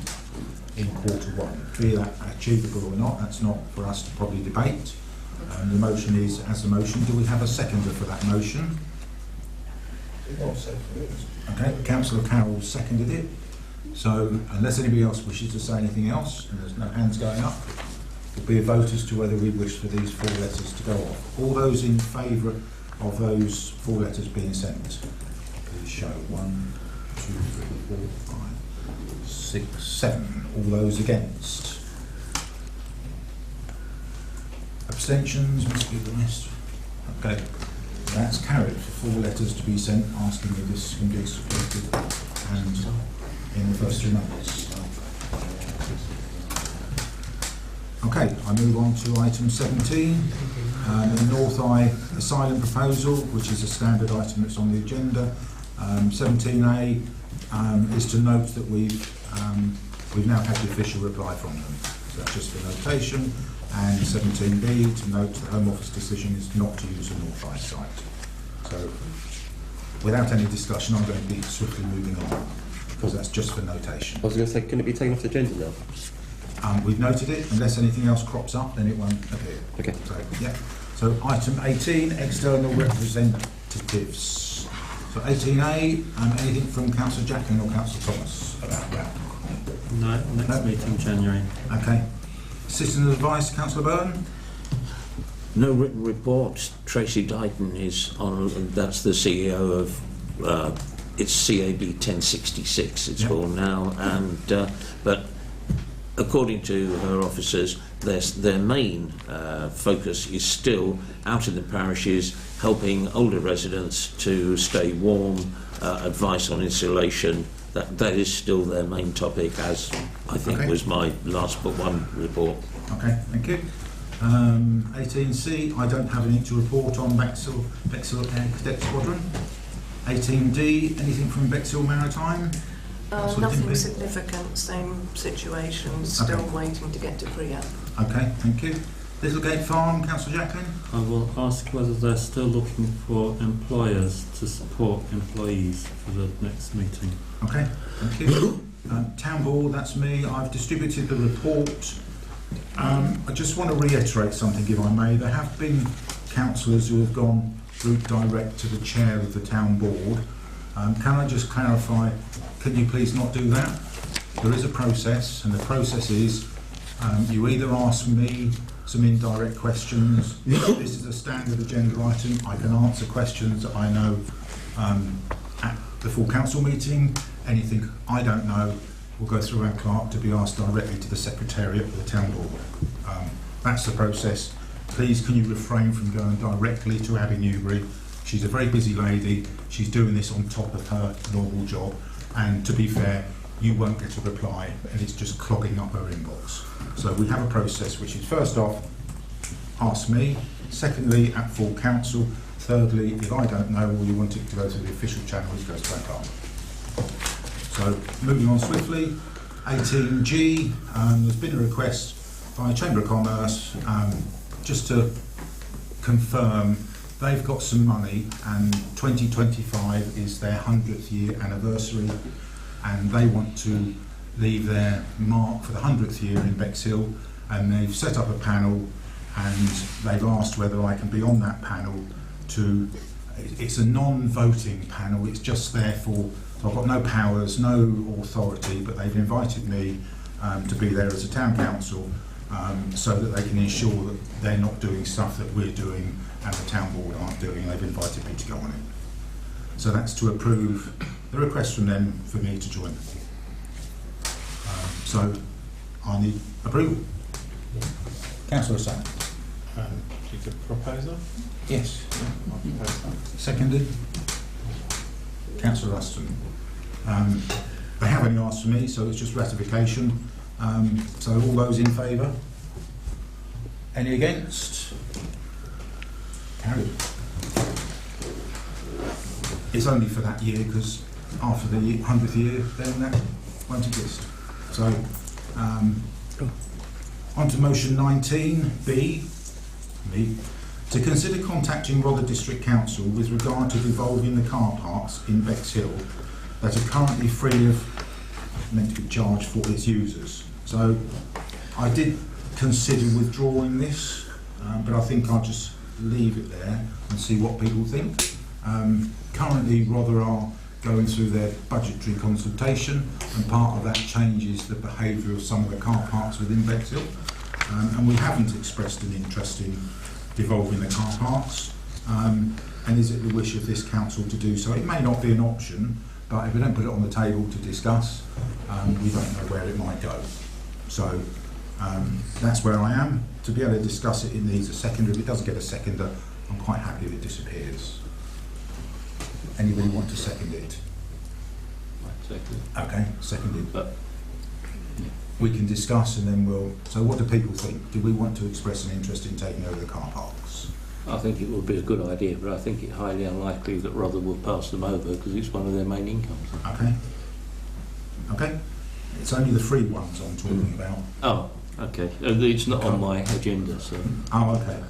in Q1. Be that achievable or not, that's not for us to probably debate. The motion is as the motion. Do we have a seconder for that motion? Okay, Councillor Carroll seconded it. So, unless anybody else wishes to say anything else, and there's no hands going up, it will be a vote as to whether we wish for these 4 letters to go off. All those in favour of those 4 letters being sent, please show. 1, 2, 3, 4, 5, 6, 7. All those against? Abstentions must be the rest. Okay, that's carried for 4 letters to be sent asking if this can be supported and in the first 2 months. Okay, I move on to item 17, the North Eye Asylum Proposal, which is a standard item that's on the agenda. 17A is to note that we've now had the official reply from them. So that's just for notation. And 17B to note the Home Office decision is not to use the North Eye site. So, without any discussion, I'm going to be swiftly moving on because that's just for notation. I was going to say, can it be taken off the agenda now? We've noted it. Unless anything else crops up, then it won't appear. Okay. So, yeah. So item 18, external representatives. So 18A, anything from Councillor Jacklin or Councillor Thomas about that? No, next meeting January. Okay. Citizens' advice, Councillor Byrne? No written report. Tracy Dighton is on, that's the CEO of, it's CAB 1066 it's called now, and but according to her officers, their main focus is still out in the parishes, helping older residents to stay warm, advice on insulation. That is still their main topic, as I think was my last but one report. Okay, thank you. 18C, I don't have anything to report on Bexhill Air Cadet Squadron. 18D, anything from Bexhill Maritime? Nothing significant, same situation, still waiting to get to pre-app. Okay, thank you. Littlegate Farm, Councillor Jacklin? I will ask whether they're still looking for employers to support employees for the next meeting. Okay, thank you. Town Board, that's me. I've distributed the report. I just want to reiterate something, if I may. There have been councillors who have gone route direct to the chair of the Town Board. Can I just clarify, can you please not do that? There is a process, and the process is you either ask me some indirect questions. This is a standard agenda item. I can answer questions that I know at the full council meeting. Anything I don't know will go through our clerk to be asked directly to the Secretariat of the Town Board. That's the process. Please, can you refrain from going directly to Abby Newbury? She's a very busy lady. She's doing this on top of her normal job. And to be fair, you won't get a reply, and it's just clogging up her inbox. So we have a process which is, first off, ask me. Secondly, at full council. Thirdly, if I don't know or you want it to go through the official channels, it goes back up. So moving on swiftly, 18G, there's been a request by Chamber of Commerce just to confirm they've got some money, and 2025 is their 100th year anniversary, and they want to leave their mark for the 100th year in Bexhill, and they've set up a panel, and they've asked whether I can be on that panel to, it's a non-voting panel, it's just there for, I've got no powers, no authority, but they've invited me to be there as a town council so that they can ensure that they're not doing stuff that we're doing and the town board aren't doing. They've invited me to go on it. So that's to approve the request from them for me to join. So I need approval. Councillor Sam. She's a proposer? Yes. I'll propose that. Seconded. Councillor Ruston. They have only asked for me, so it's just ratification. So all those in favour? Any against? Carried. It's only for that year, because after the 100th year, then that won't exist. So, on to motion 19B, me, to consider contacting Rother District Council with regard to devolving the car parks in Bexhill that are currently free of, meant to be charged for its users. So, I did consider withdrawing this, but I think I'll just leave it there and see what people think. Currently, Rother are going through their budgetary consultation, and part of that changes the behaviour of some of the car parks within Bexhill. And we haven't expressed an interest in devolving the car parks. And is it the wish of this council to do so? It may not be an option, but if we don't put it on the table to discuss, we don't know where it might go. So that's where I am. To be able to discuss it, it needs a seconder. If it doesn't get a seconder, I'm quite happy if it disappears. Anybody want to second it? Okay, seconded. But we can discuss, and then we'll. So, what do people think? Do we want to express an interest in taking over the car parks? I think it would be a good idea, but I think it's highly unlikely that Rother will pass them over because it's one of their main incomes. Okay. Okay. It's only the free ones I'm talking about. Oh, okay. It's not on my agenda, so. Oh, okay.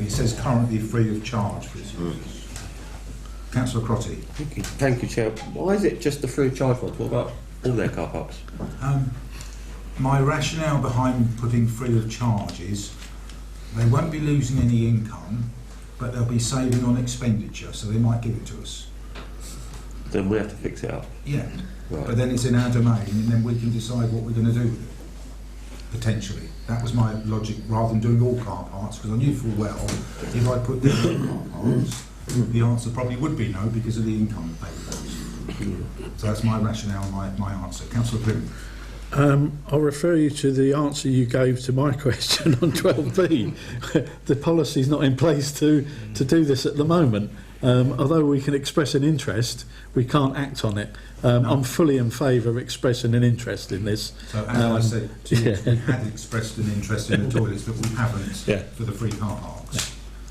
It says currently free of charge for its users. Councillor Crotty. Thank you, Chair. Why is it just the free of charge ones? What about all their car parks? My rationale behind putting free of charge is They won't be losing any income, but they'll be saving on expenditure, so they might give it to us. Then we have to fix it up. Yeah, Right. but then it's in our domain, and then we can decide what we're going to do with it, potentially. That was my logic, rather than doing all car parks, because I knew full well, if I put down all car parks, the answer probably would be no, because of the income that they would lose. So that's my rationale, my answer. Councillor Prim. I'll refer you to the answer you gave to my question on 12B. The policy is not in place to do this at the moment. Although we can express an interest, we can't act on it. I'm fully in favour of expressing an interest in this. So as I said, we had expressed an interest in the toilets, but we haven't for the free car parks. Yeah.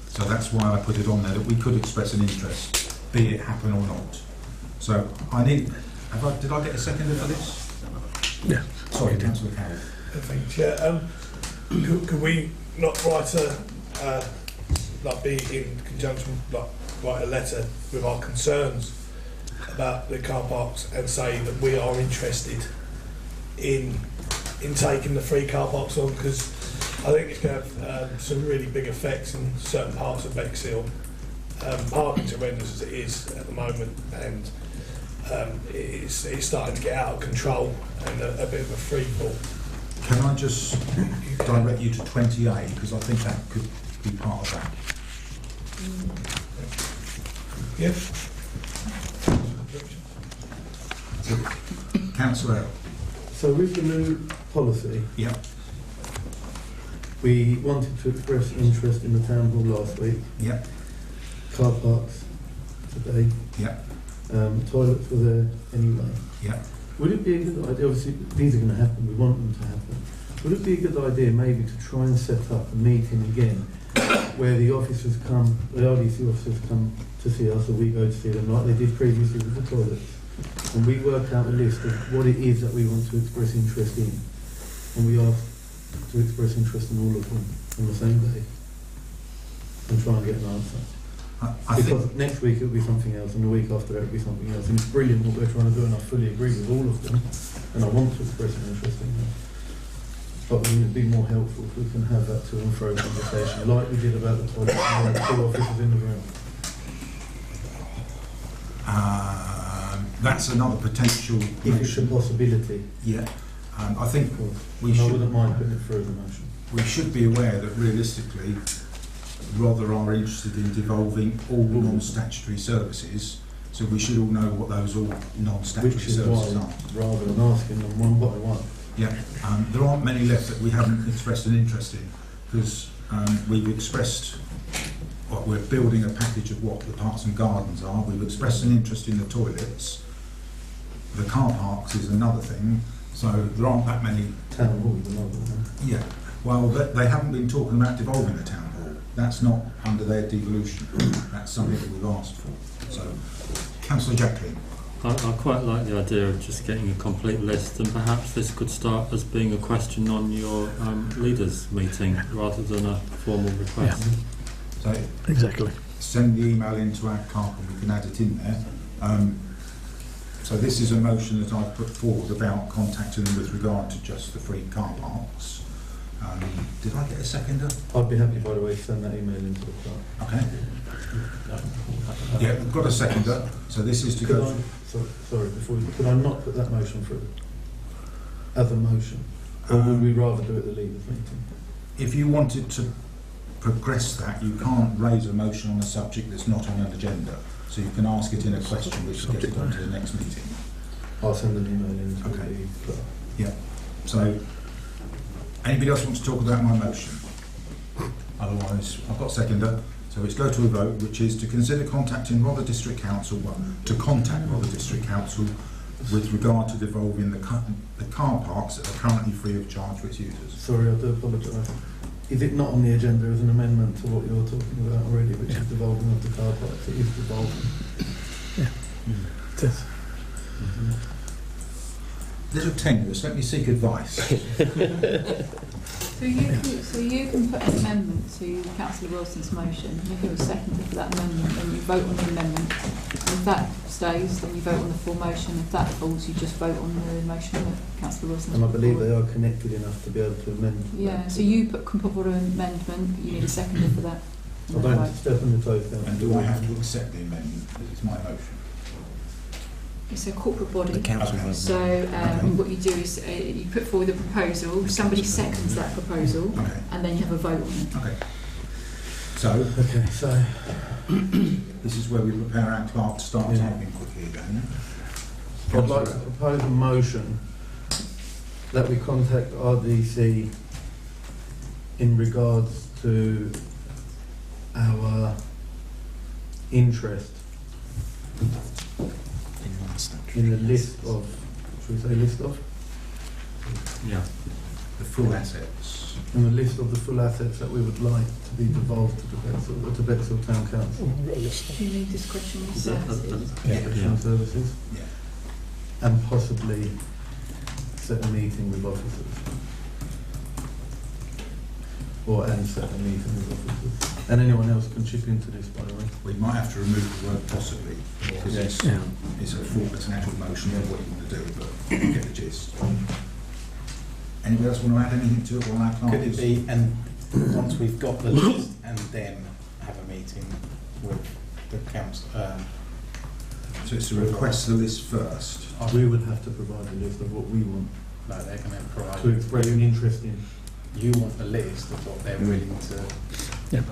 So that's why I put it on there, that we could express an interest, be it happen or not. So I need... did I get a seconder for this? Yeah. Sorry, Councillor Carroll. Thank you, Chair. Could we not write be in conjunction, write a letter with our concerns about the car parks and say that we are interested in taking the free car parks on, because I think it's going to have some really big effects in certain parts of Bexhill. Parking's horrendous as it is at the moment, and it's starting to get out of control and a bit of a free fall. Can I just direct you to 28, because I think that could be part of that. Yes. Councillor. So with the new policy, we wanted to express interest in the town hall last week. Car parks today. Toilets were there anyway. Would it be a good idea, obviously these are going to happen, we want them to happen, would it be a good idea maybe to try and set up a meeting again where the officers come, the RDC officers come to see us, or we go to see them like they did previously with the toilets, and we work out a list of what it is that we want to express interest in, and we ask to express interest in all of them on the same day and try and get an answer. Because next week it'll be something else, and the week after that it'll be something else, and it's brilliant what we're trying to do, and I fully agree with all of them, and I want to express an interest in them. But wouldn't it be more helpful if we can have that to and fro conversation, like we did about the toilet, and there are 2 officers in the room? That's another potential. If it's a possibility. I think we I should. wouldn't mind putting it through as a motion. We should be aware that realistically, rather are interested in devolving all non-statutory services, so we should all know what those all non-statutory services are. Rather than asking them one by one. There aren't many left that we haven't expressed an interest in, because we've expressed we're building a package of what the parks and gardens are. We've expressed an interest in the toilets. The car parks is another thing, so there aren't that many. Town hall is another one. Well, they haven't been talking about devolving the town hall. That's not under their devolution. That's something that we've asked for. So, Councillor Jacqueline. I quite like the idea of just getting a complete list, and perhaps this could start as being a question on your leaders' meeting rather than a formal request. So exactly. Send the email into our CARP and we can add it in there. So this is a motion that I've put forward about contacting them with regard to just the free car parks. Did I get a seconder? I'd be happy, by the way, to send that email into the clerk. Okay. We've got a seconder. So this is to go. Sorry, could I not put that motion through as a motion, or would we rather do it at the leaders' meeting? If you wanted to progress that, you can't raise a motion on a subject that's not on an agenda. So you can ask it in a question which will get it onto the next meeting. I'll send an email in to the clerk. So anybody else wants to talk about my motion? Otherwise, I've got seconder. So it's go to a vote, which is to consider contacting Rother District Council, to contact Rother District Council with regard to devolving the car parks that are currently free of charge for its users. Sorry, I do apologise. Is it not on the agenda as an amendment to what you're talking about already, which is devolving of the car parks? It is devolving. It is. Little tenuous, let me seek advice. So you can put an amendment to Councillor Wilson's motion. You give a second for that amendment, and you vote on the amendment. And if that stays, then you vote on the full motion. If that falls, you just vote on the motion that Councillor Wilson. And I believe they are connected enough to be able to amend. Yeah. So you can put forward an amendment. You need a seconder for that. I don't step on the toes down. And do I have to accept the amendment because it's my motion? It's a corporate body. The council vote. So what you do is you put forward the proposal, somebody seconds that proposal, and then you have a vote on it. Okay. So this is where we prepare our clerk to start typing quickly again. I'd like to propose a motion that we contact RDC in regards to our interest in the list of, should we say list of? Yeah. The full assets. In the list of the full assets that we would like to be devolved to Bexhill Town Council. Do you need discretionary services? Discretionary services. Yeah. And possibly set a meeting with officers. And set a meeting with officers. And anyone else can chip into this, by the way. We might have to remove the word possibly because it's an actual motion of what you want to do, but you get the gist. Anybody else want to add anything to it while our clerk Could it is- be, and once we've got the list, and then have a meeting with the council? So it's to request the list first. We would have to provide a list of what we want. No, they're going to provide. To express an interest in. You want the list of what they're willing to. Yeah.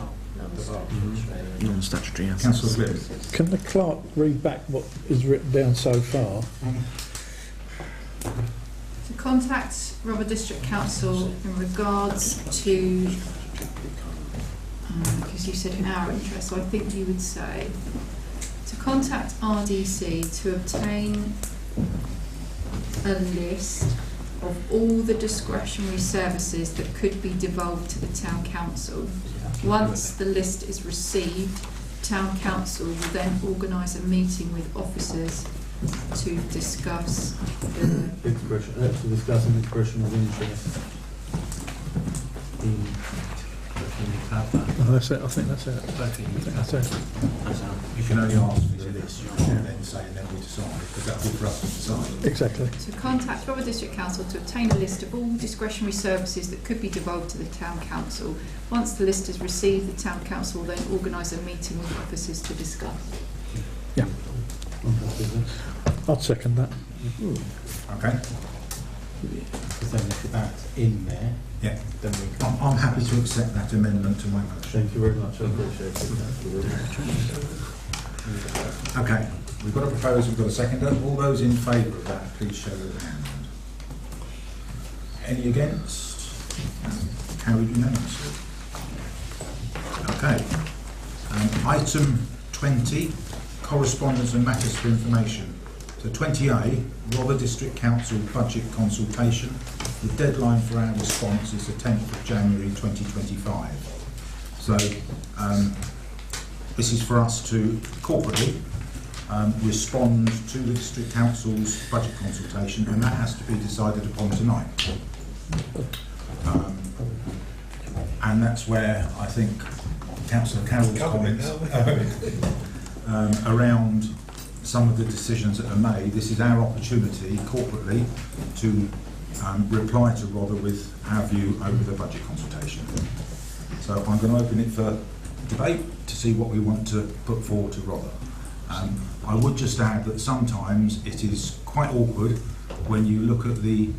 Non-statutory assets. Councillor Flynn. Can the clerk read back what is written down so far? To contact Rother District Council in regards to, because you said in our interest, so I think you would say, to contact RDC to obtain a list of all the discretionary services that could be devolved to the Town Council. Once the list is received, Town Council will then organise a meeting with officers to discuss the to discuss an expression of interest in. Oh, that's it. I think that's it. That's it. You can only ask for the list, you can't then say and then we decide, because that'll be for us to decide. Exactly. to contact Rother District Council to obtain a list of all discretionary services that could be devolved to the Town Council. Once the list is received, the Town Council will then organise a meeting with officers to discuss. Yeah. I'd second that. Okay. Because then if that's in there, Yeah. then we can. I'm happy to accept that amendment to my motion. Thank you very much. I appreciate it. Okay, we've got a proposal, we've got a seconder. All those in favour of that, please show of hand. Any against? Carried unanimously. Okay. Item 20, correspondence and matters for information. So 20A, Rother District Council budget consultation. The deadline for our response is the 10th of January 2025. So this is for us to corporately respond to the District Council's budget consultation, and that has to be decided upon tonight. And that's where I think Councillor Carroll's comments around some of the decisions that are made. This is our opportunity corporately to reply to Rother with our view over the budget consultation. So I'm going to open it for debate to see what we want to put forward to Rother. I would just add that sometimes it is quite awkward when you look at the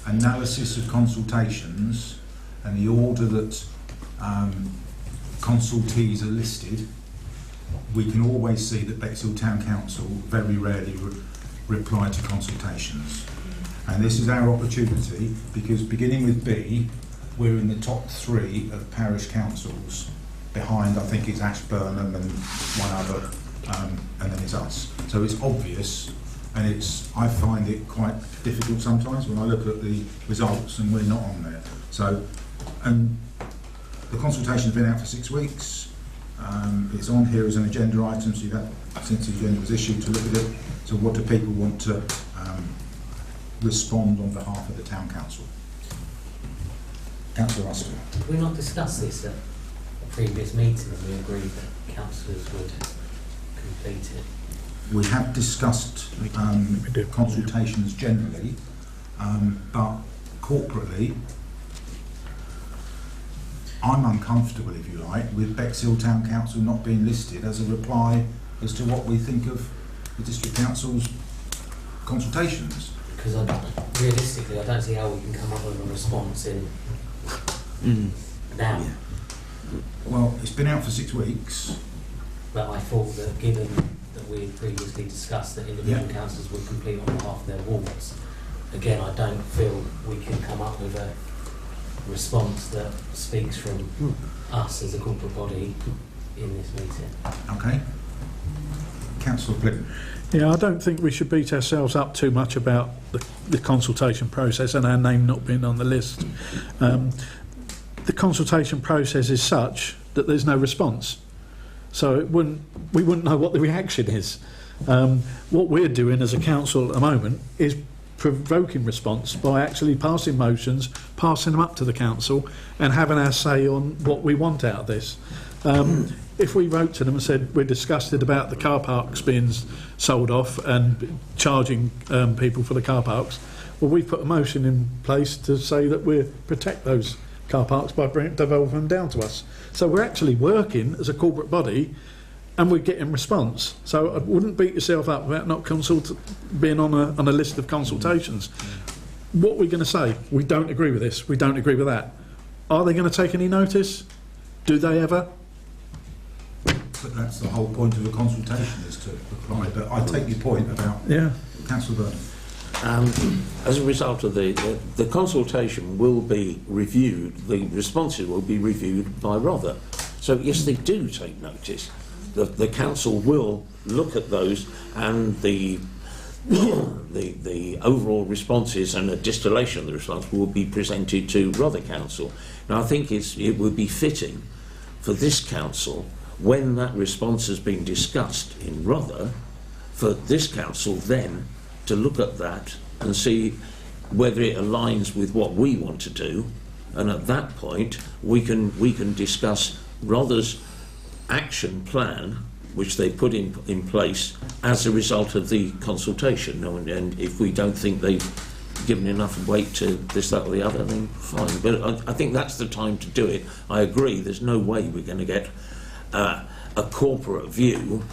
analysis of consultations and the order that consultees are listed. We can always see that Bexhill Town Council very rarely reply to consultations. And this is our opportunity, because beginning with B, we're in the top 3 of parish councils. Behind, I think, it's Ashburnham and one other, and then it's us. So it's obvious, and I find it quite difficult sometimes when I look at the results and we're not on there. So, and the consultation's been out for 6 weeks. It's on here as an agenda item, so you've had, since the agenda was issued, to look at it. So what do people want to respond on behalf of the Town Council? Councillor Ruston. Did we not discuss this at a previous meeting and we agreed that councillors would complete it? We have discussed consultations generally, but corporately, I'm uncomfortable, if you like, with Bexhill Town Council not being listed as a reply as to what we think of the District Council's consultations. Because realistically, I don't see how we can come up with a response in now. Well, it's been out for 6 weeks. But I thought that given that we had previously discussed that individual councillors would complete on behalf of their wards, again, I don't feel we can come up with a response that speaks from us as a corporate body in this meeting. Okay. Councillor Flynn. Yeah, I don't think we should beat ourselves up too much about the consultation process and our name not being on the list. The consultation process is such that there's no response, so we wouldn't know what the reaction is. What we're doing as a council at the moment is provoking response by actually passing motions, passing them up to the council and having our say on what we want out of this. If we wrote to them and said we're disgusted about the car parks being sold off and charging people for the car parks, well, we put a motion in place to say that we protect those car parks by devolving them down to us. So we're actually working as a corporate body and we're getting response. So I wouldn't beat yourself up about not being on a list of consultations. What we're going to say, we don't agree with this, we don't agree with that. Are they going to take any notice? Do they ever? But that's the whole point of a consultation, is to reply. But I take your point about Councillor Byrne. As a result of the consultation will be reviewed, the responses will be reviewed by Rother. So yes, they do take notice. The council will look at those and the overall responses and a distillation of the response will be presented to Rother Council. Now I think it would be fitting for this council, when that response has been discussed in Rother, for this council then to look at that and see whether it aligns with what we want to do, and at that point we can discuss Rother's action plan which they put in place as a result of the consultation, and if we don't think they've given enough weight to this, that or the other, then fine. But I think that's the time to do it. I agree, there's no way we're going to get a corporate view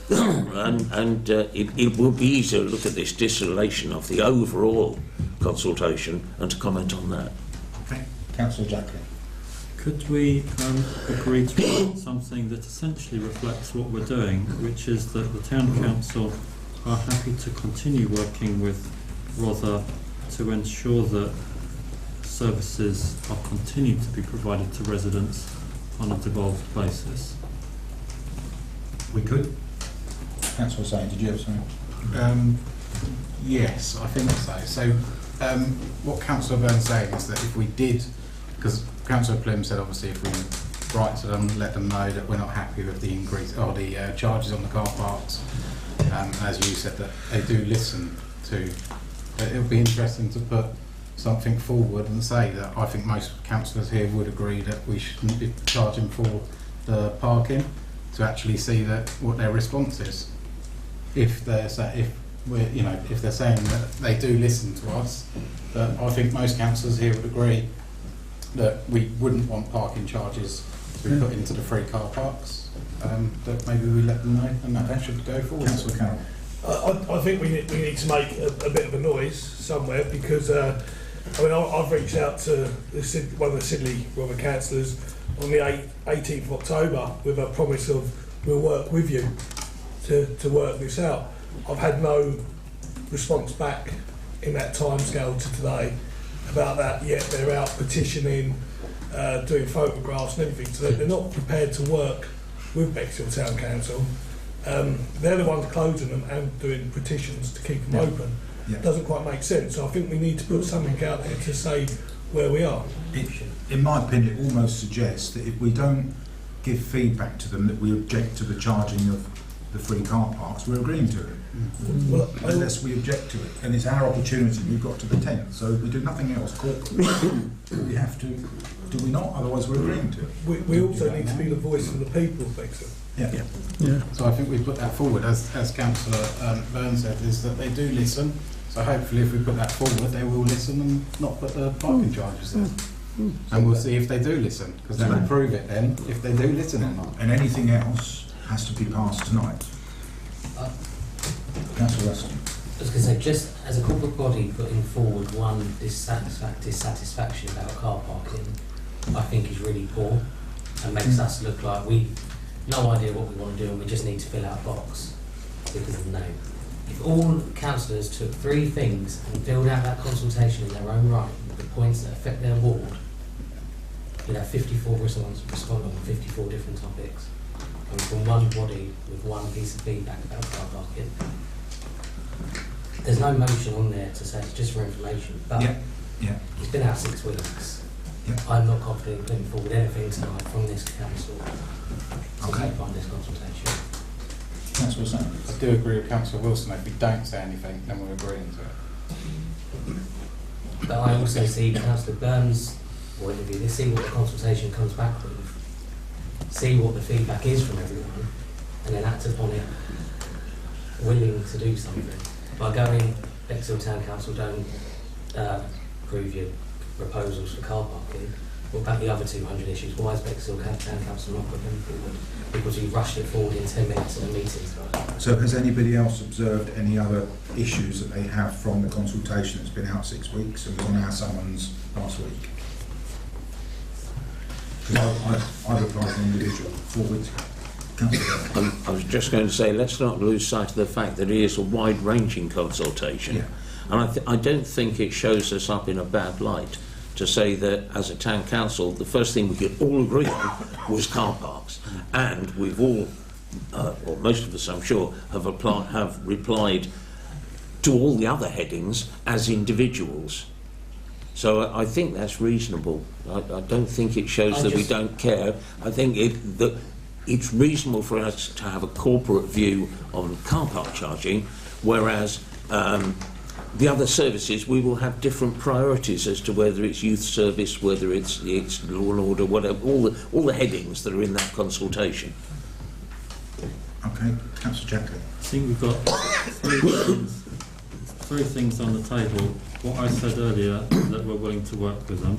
and it will be easier to look at this distillation of the overall consultation and to comment on that. Okay. Councillor Jacklin. Could we agree to write something that essentially reflects what we're doing, which is that the Town Council are happy to continue working with Rother to ensure that services are continued to be provided to residents on a devolved basis? We could. Councillor Say, did you have something? Yes, I think so. So what Councillor Byrne's saying is that if we did, because Councillor Plym said obviously if we write to them, let them know that we're not happy with the increase or the charges on the car parks, as you said, that they do listen to. It would be interesting to put something forward and say that I think most councillors here would agree that we shouldn't be charging for the parking, to actually see that what their response is. If they're saying that they do listen to us, that I think most councillors here would agree that we wouldn't want parking charges to be put into the free car parks. That maybe we let them know, and that should go forward. Councillor Carroll. I think we need to make a bit of a noise somewhere, because I've reached out to one of the Sidley Rother councillors on the 18th of October with a promise of we'll work with you to work this out. I've had no response back in that timescale to today about that, yet they're out petitioning, doing photographs and everything, so they're not prepared to work with Bexhill Town Council. They're the ones closing them and doing petitions to keep them open. Doesn't quite make sense, so I think we need to put something out there to say where we are. In my opinion, it almost suggests that if we don't give feedback to them that we object to the charging of the free car parks, we're agreeing to it. Well, unless we object to it, and it's our opportunity. We've got to the 10th, so if we do nothing else corporately, we have to. Do we not? Otherwise, we're agreeing to it. We also need to be the voice of the people of Bexhill. Yeah. So I think we put that forward, as Councillor Byrne said, is that they do listen. So hopefully, if we put that forward, they will listen and not put the parking charges there. And we'll see if they do listen, because that will prove it then if they do listen or not. And anything else has to be passed tonight. Councillor Russell. I was going to say, just as a corporate body putting forward one dissatisfaction about car parking, I think is really poor and makes us look like we no idea what we want to do and we just need to fill out a box because of the name. If all councillors took 3 things and filled out that consultation in their own right, with the points that affect their ward, you'd have 54 respondents respond on 54 different topics, and from one body with one piece of feedback about car parking. There's no motion on there to say it's just for information, but it's been out 6 weeks. I'm not confident in putting forward anything tonight from this council to take on this consultation. Councillor Sanders. I do agree with Councillor Wilson. If we don't say anything, then we're agreeing to it. But I also see Councillor Byrne's point of view. Let's see what the consultation comes back with, see what the feedback is from everyone, and then act upon it, willing to do something. By going, Bexhill Town Council don't approve your proposals for car parking, what about the other 200 issues? Why is Bexhill Town Council not put them forward? Because you rushed it forward in 10 minutes in a meeting tonight. So has anybody else observed any other issues that they have from the consultation that's been out 6 weeks and was on our summons last week? Because I replied to an individual 4 weeks ago. I was just going to say, let's not lose sight of the fact that it is a wide-ranging consultation. And I don't think it shows us up in a bad light to say that as a town council, the first thing we could all agree on was car parks. And we've all, or most of us I'm sure, have replied to all the other headings as individuals. So I think that's reasonable. I don't think it shows that we don't care. I think it's reasonable for us to have a corporate view on car park charging, whereas the other services, we will have different priorities as to whether it's youth service, whether it's law and order, whatever, all the headings that are in that consultation. Okay, Councillor Jacklin. I think we've got three things on the table. What I said earlier, that we're willing to work with them.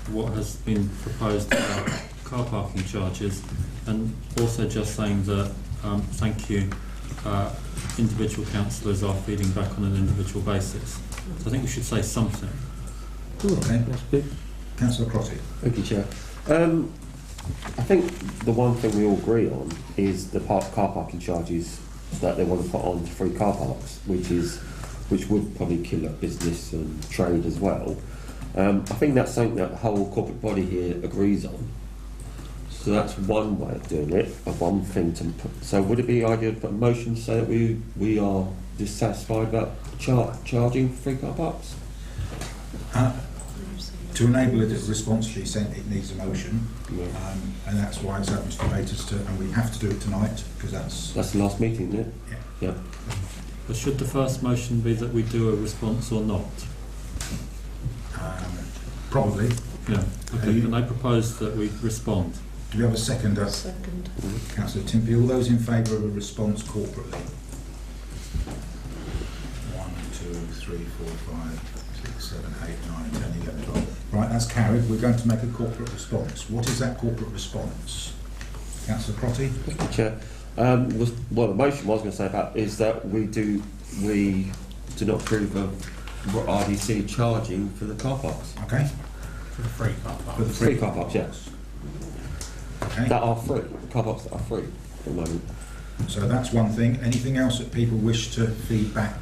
What has been proposed about car parking charges, and also just saying that thank you, individual councillors are feeding back on an individual basis. So I think we should say something. Okay, that's good. Councillor Crotty. Thank you, Chair. I think the one thing we all agree on is the car parking charges that they want to put on free car parks, which would probably kill up business and trade as well. I think that's something that the whole corporate body here agrees on. So that's one way of doing it, one thing to put. So would it be ideal to put a motion to say that we are dissatisfied about charging free car parks? To enable a response to be sent, it needs a motion, and that's why it's open to debaters and we have to do it tonight because that's the last meeting, isn't it? Yeah. But should the first motion be that we do a response or not? Probably. Yeah. Okay. Can I propose that we respond? Do we have a seconder? Second. Councillor Timpey. All those in favour of a response corporately? 1, 2, 3, 4, 5, 6, 7, 8, 9, 10, 11, 12. Right, that's carried. We're going to make a corporate response. What is that corporate response? Councillor Crotty. Mr. Chair, well, the motion I was going to say about is that we do not approve of RDC charging for the car parks. Okay. For the free car parks. For the free car parks, yes. Okay. That are free. Car parks that are free at the moment. So that's one thing. Anything else that people wish to feed back?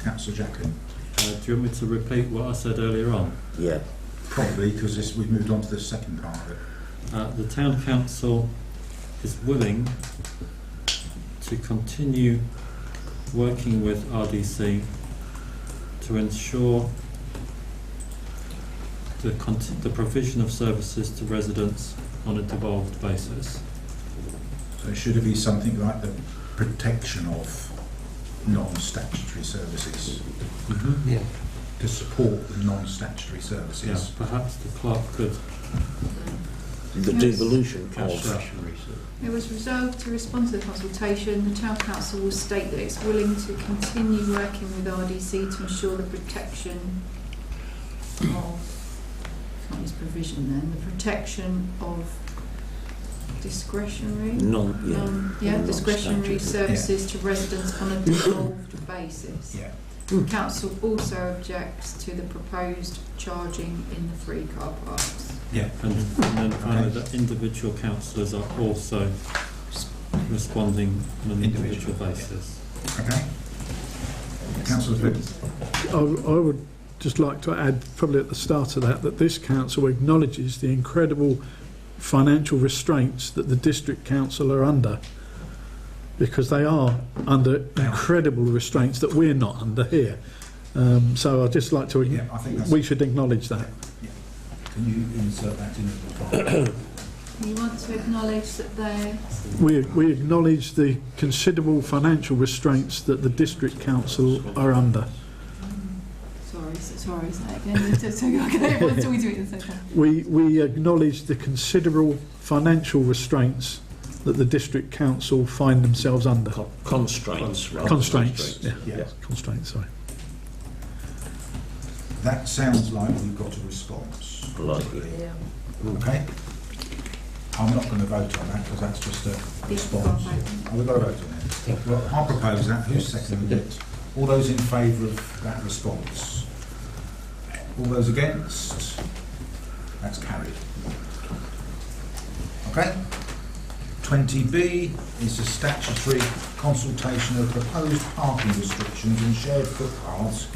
Councillor Jacklin. Do you want me to repeat what I said earlier on? Yeah. Probably, because we've moved on to the second part of it. The Town Council is willing to continue working with RDC to ensure the provision of services to residents on a devolved basis. So should it be something like the protection of non-statutory services. Yeah. To support the non-statutory services. Yeah, perhaps the clerk could. The devolution of. It was resolved to respond to the consultation. The Town Council will state that it's willing to continue working with RDC to ensure the protection of, not use provision then, the protection of discretionary? Discretionary services to residents on a devolved basis. Yeah. The Council also objects to the proposed charging in the free car parks. Yeah. And then finally, that individual councillors are also responding on an individual basis. Okay. Councillor Flynn. I would just like to add, probably at the start of that this council acknowledges the incredible financial restraints that the district council are under, because they are under incredible restraints that we're not under here. So I'd just like to, I think we should acknowledge that. Yeah. Can you insert that in the You want to acknowledge that they're... We acknowledge the considerable financial restraints that the district council are under. Sorry, say again. We acknowledge the considerable financial restraints that the district council find themselves under. Constraints. Constraints. Yeah. Yes. Constraints. Sorry. That sounds like we've got a response. Yeah. Okay. I'm not going to vote on that because that's just a response. We've got to vote on it. Well, I'll propose that. Who's seconded it? All those in favour of that response? All those against? That's carried. Okay. 20B is a statutory consultation of proposed parking restrictions and shared footpaths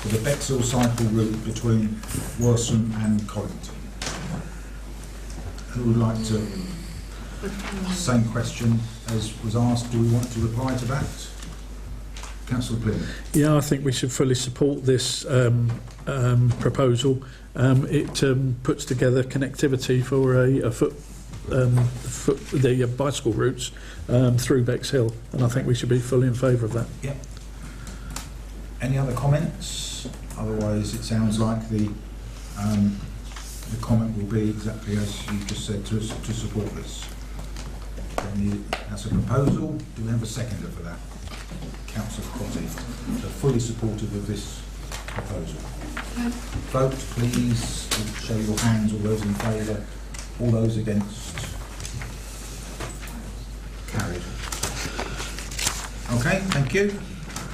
for the Bexhill cycle route between Worsham and Collington. Who would like to? Same question as was asked. Do we want to reply to that? Councillor Glynn. Yeah, I think we should fully support this proposal. It puts together connectivity for the bicycle routes through Bexhill, and I think we should be fully in favour of that. Yep. Any other comments? Otherwise, it sounds like the comment will be exactly as you just said, to support this. That's a proposal. Do we have a seconder for that? Councillor Crotty, so fully supportive of this proposal. Vote, please. Show your hands. All those in favour. All those against. Carried. Okay, thank you.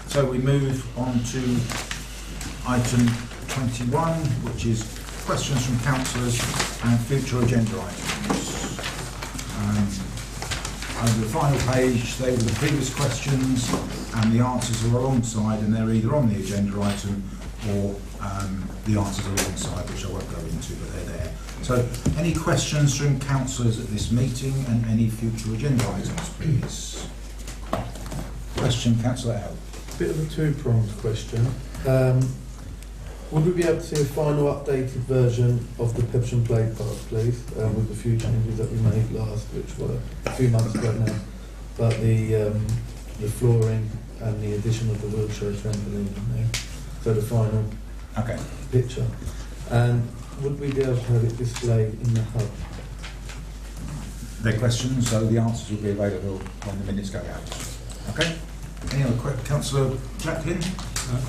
So we move on to item 21, which is questions from councillors and future agenda items. Over the final page, they were the previous questions, and the answers are alongside, and they're either on the agenda item or the answers are alongside, which I won't go into, but they're there. So, any questions from councillors at this meeting and any future agenda items, please? Question, Councillor L. Bit of a two-pronged question. Would we be able to see a final updated version of the Pepsham Play Park, please, with the few changes that we made last, which were a few months ago now, but the flooring and the addition of the wheelchair trampoline in there, so the final picture. And would we be able to have it displayed in the hub? Their questions, so the answers will be available when the minutes go out. Okay? Any other questions? Councillor Jacqueline?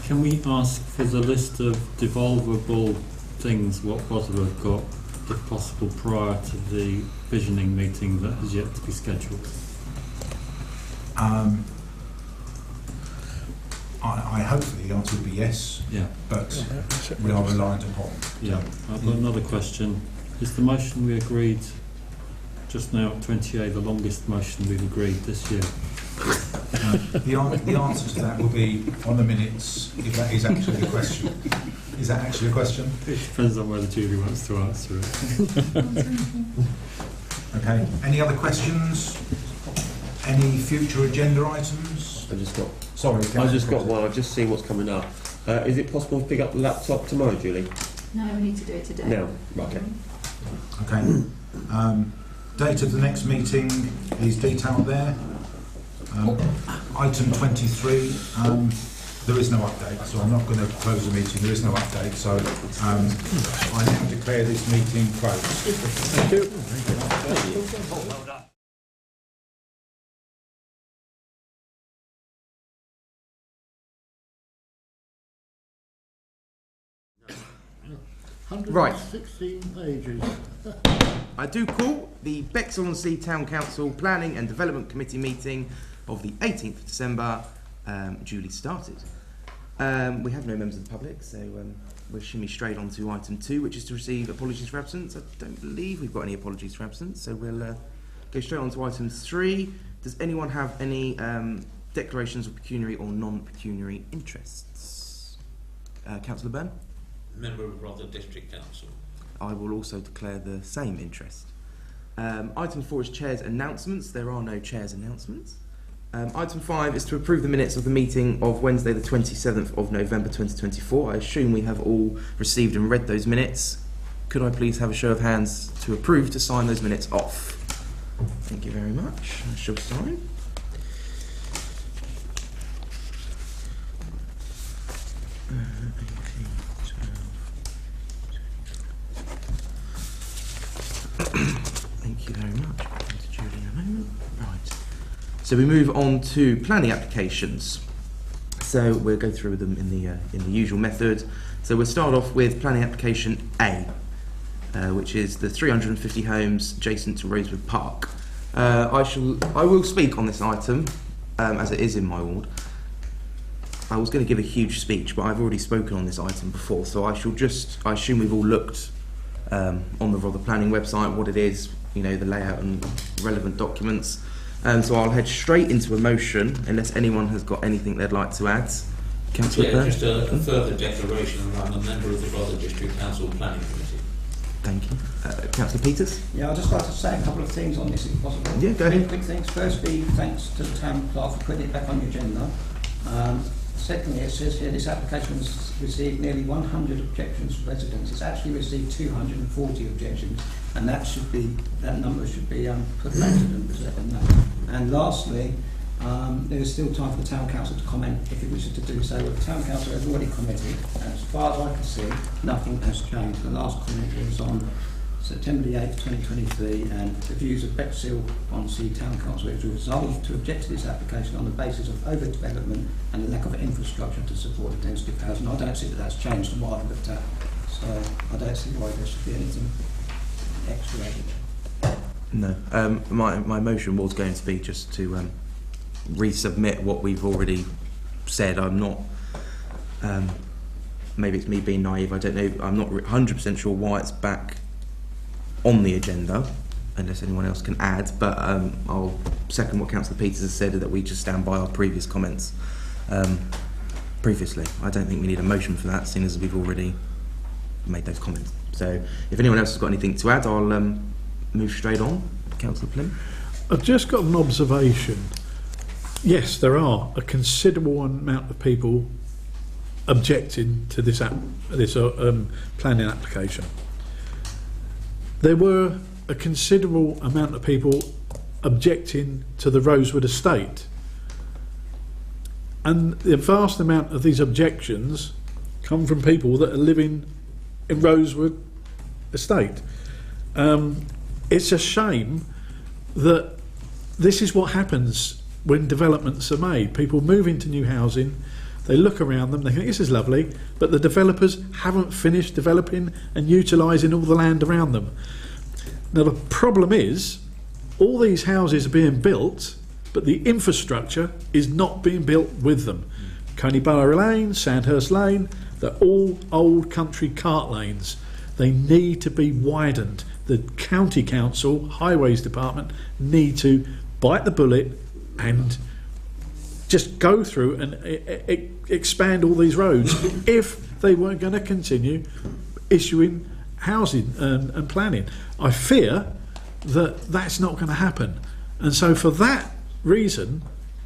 Can we ask for the list of devolvable things what Boswell have got, if possible, prior to the visioning meeting that has yet to be scheduled? I hopefully the answer would be yes, yeah, but we are reliant upon. Yeah, I've got another question. Is the motion we agreed just now at 20A the longest motion we've agreed this year? The answer to that will be on the minutes, if that is actually the question. Is that actually a question? It depends on whether Julie wants to answer it. Okay. Any other questions? Any future agenda items? I just got. Sorry, I just got one. I've just seen what's coming up. Is it possible to pick up the laptop tomorrow, Julie? No, we need to do it today. No. Right. Okay. Date of the next meeting is detailed there. Item 23, there is no update, so I'm not going to close the meeting. There is no update, so I now declare this meeting closed. Thank you. Well done. Right. 16 pages. I do call the Bexhill-on-Sea Town Council Planning and Development Committee meeting of the 18th of December duly started. We have no members of the public, so we'll shimmy straight on to item 2, which is to receive apologies for absence. I don't believe we've got any apologies for absence, so we'll go straight on to item 3. Does anyone have any declarations of pecuniary or non-pecuniary interests? Councillor Byrne? Member of Rother District Council. I will also declare the same interest. Item 4 is Chair's announcements. There are no Chair's announcements. Item 5 is to approve the minutes of the meeting of Wednesday the 27th of November 2024. I assume we have all received and read those minutes. Could I please have a show of hands to approve to sign those minutes off? Thank you very much. I shall sign. Thank you very much. Julie in a moment. Right. So we move on to planning applications. So we'll go through them in the usual method. So we'll start off with planning application A, which is the 350 homes adjacent to Rosewood Park. I will speak on this item as it is in my ward. I was going to give a huge speech, but I've already spoken on this item before, so I assume we've all looked on the Rother Planning website what it is, you know, the layout and relevant documents. So I'll head straight into a motion unless anyone has got anything they'd like to add. Councillor Yeah, Byrne? just a further declaration. I'm a member of the Rother District Council Planning Committee. Thank you. Councillor Peters? Yeah, I'd just like to say a couple of things on this, if possible. Yeah, go ahead. Quick things. Firstly, thanks to the town clerk for putting it back on the agenda. Secondly, it says here this application has received nearly 100 objections from residents. It's actually received 240 objections, and that number should be put back to them to let them know. And lastly, there is still time for the town council to comment if it wishes to do so. The town council has already commented, and as far as I can see, nothing has changed. The last comment was on September the 8th, 2023, and the views of Bexhill-on-Sea Town Council is resolved to object to this application on the basis of overdevelopment and the lack of infrastructure to support the density of housing. I don't see that that's changed from what I've looked at, so I don't see why there should be anything extra added. No. My motion was going to be just to resubmit what we've already said. I'm not... maybe it's me being naive, I don't know. I'm not 100% sure why it's back on the agenda, unless anyone else can add, but I'll second what Councillor Peters has said, that we just stand by our previous comments previously. I don't think we need a motion for that, seeing as we've already made those comments. So if anyone else has got anything to add, I'll move straight on. Councillor Plym? I've just got an observation. Yes, there are a considerable amount of people objecting to this planning application. There were a considerable amount of people objecting to the Rosewood estate. And the vast amount of these objections come from people that are living in Rosewood estate. It's a shame that this is what happens when developments are made. People move into new housing, they look around them, they think this is lovely, but the developers haven't finished developing and utilising all the land around them. Now the problem is, all these houses are being built, but the infrastructure is not being built with them. Coneybarrow Lane, Sandhurst Lane, they're all old country cart lanes. They need to be widened. The County Council, Highways Department, need to bite the bullet and just go through and expand all these roads if they weren't going to continue issuing housing and planning. I fear that that's not going to happen, and so for that reason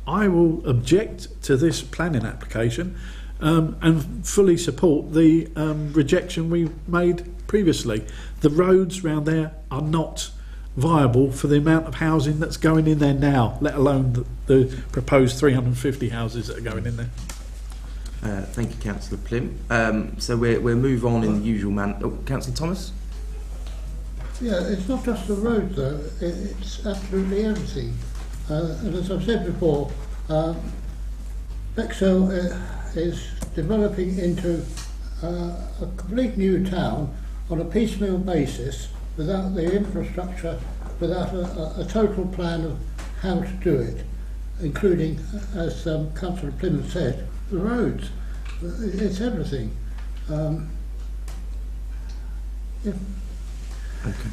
I will object to this planning application and fully support the rejection we made previously. The roads round there are not viable for the amount of housing that's going in there now, let alone the proposed 350 houses that are going in there. Thank you, Councillor Plim. So we'll move on in the usual manner. Oh, Councillor Thomas? Yeah, it's not just the roads though, it's absolutely everything. And as I've said before, Bexhill is developing into a complete new town on a piecemeal basis without the infrastructure, without a total plan of how to do it, including, as Councillor Plymouth said, the roads. It's everything. Yeah. Okay.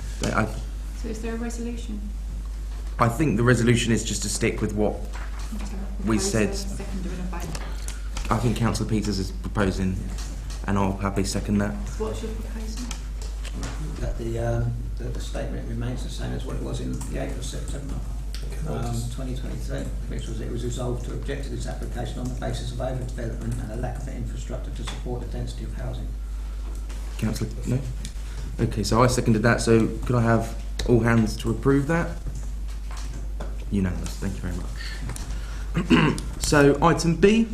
So is there a resolution? I think the resolution is just to stick with what we said. I think Councillor Peters is proposing, and I'll happily second that. So what's your proposal? That the statement remains the same as what it was in the 8th of September 2023, which was it was resolved to object to this application on the basis of overdevelopment and a lack of infrastructure to support the density of housing. Councillor, no? Okay, so I seconded that, so could I have all hands to approve that? Unanimous, thank you very much. So item B,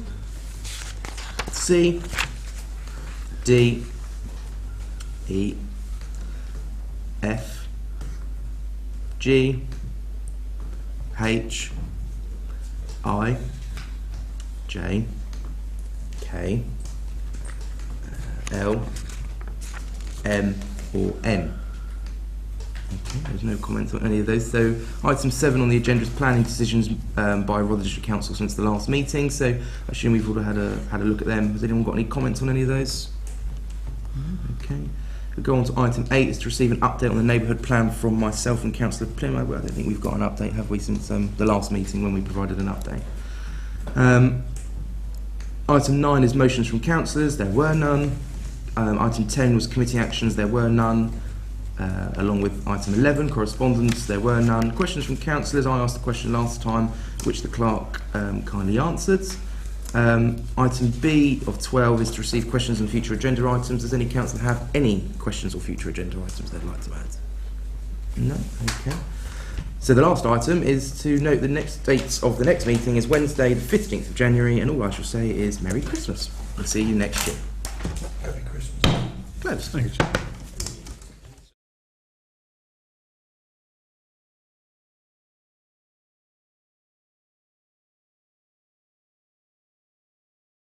C, D, E, F, G, H, I, J, K, L, M or N. Okay, there's no comments on any of those. So item 7 on the agenda is planning decisions by Rother District Council since the last meeting. So I assume we've all had a look at them. Has anyone got any comments on any of those? Okay. We'll go on to item 8 is to receive an update on the neighbourhood plan from myself and Councillor Plim. I don't think we've got an update, have we, since the last meeting when we provided an update. Item 9 is motions from councillors. There were none. Item 10 was committee actions. There were none. Along with item 11, correspondence, there were none. Questions from councillors. I asked a question last time, which the clerk kindly answered. Item B of 12 is to receive questions on future agenda items. Does any councillor have any questions or future agenda items they'd like to add? No? Okay. So the last item is to note the next dates of the next meeting is Wednesday the 15th of January, and all I shall say is Merry Christmas and see you next year. Happy Christmas. Close. Thank you, Chair.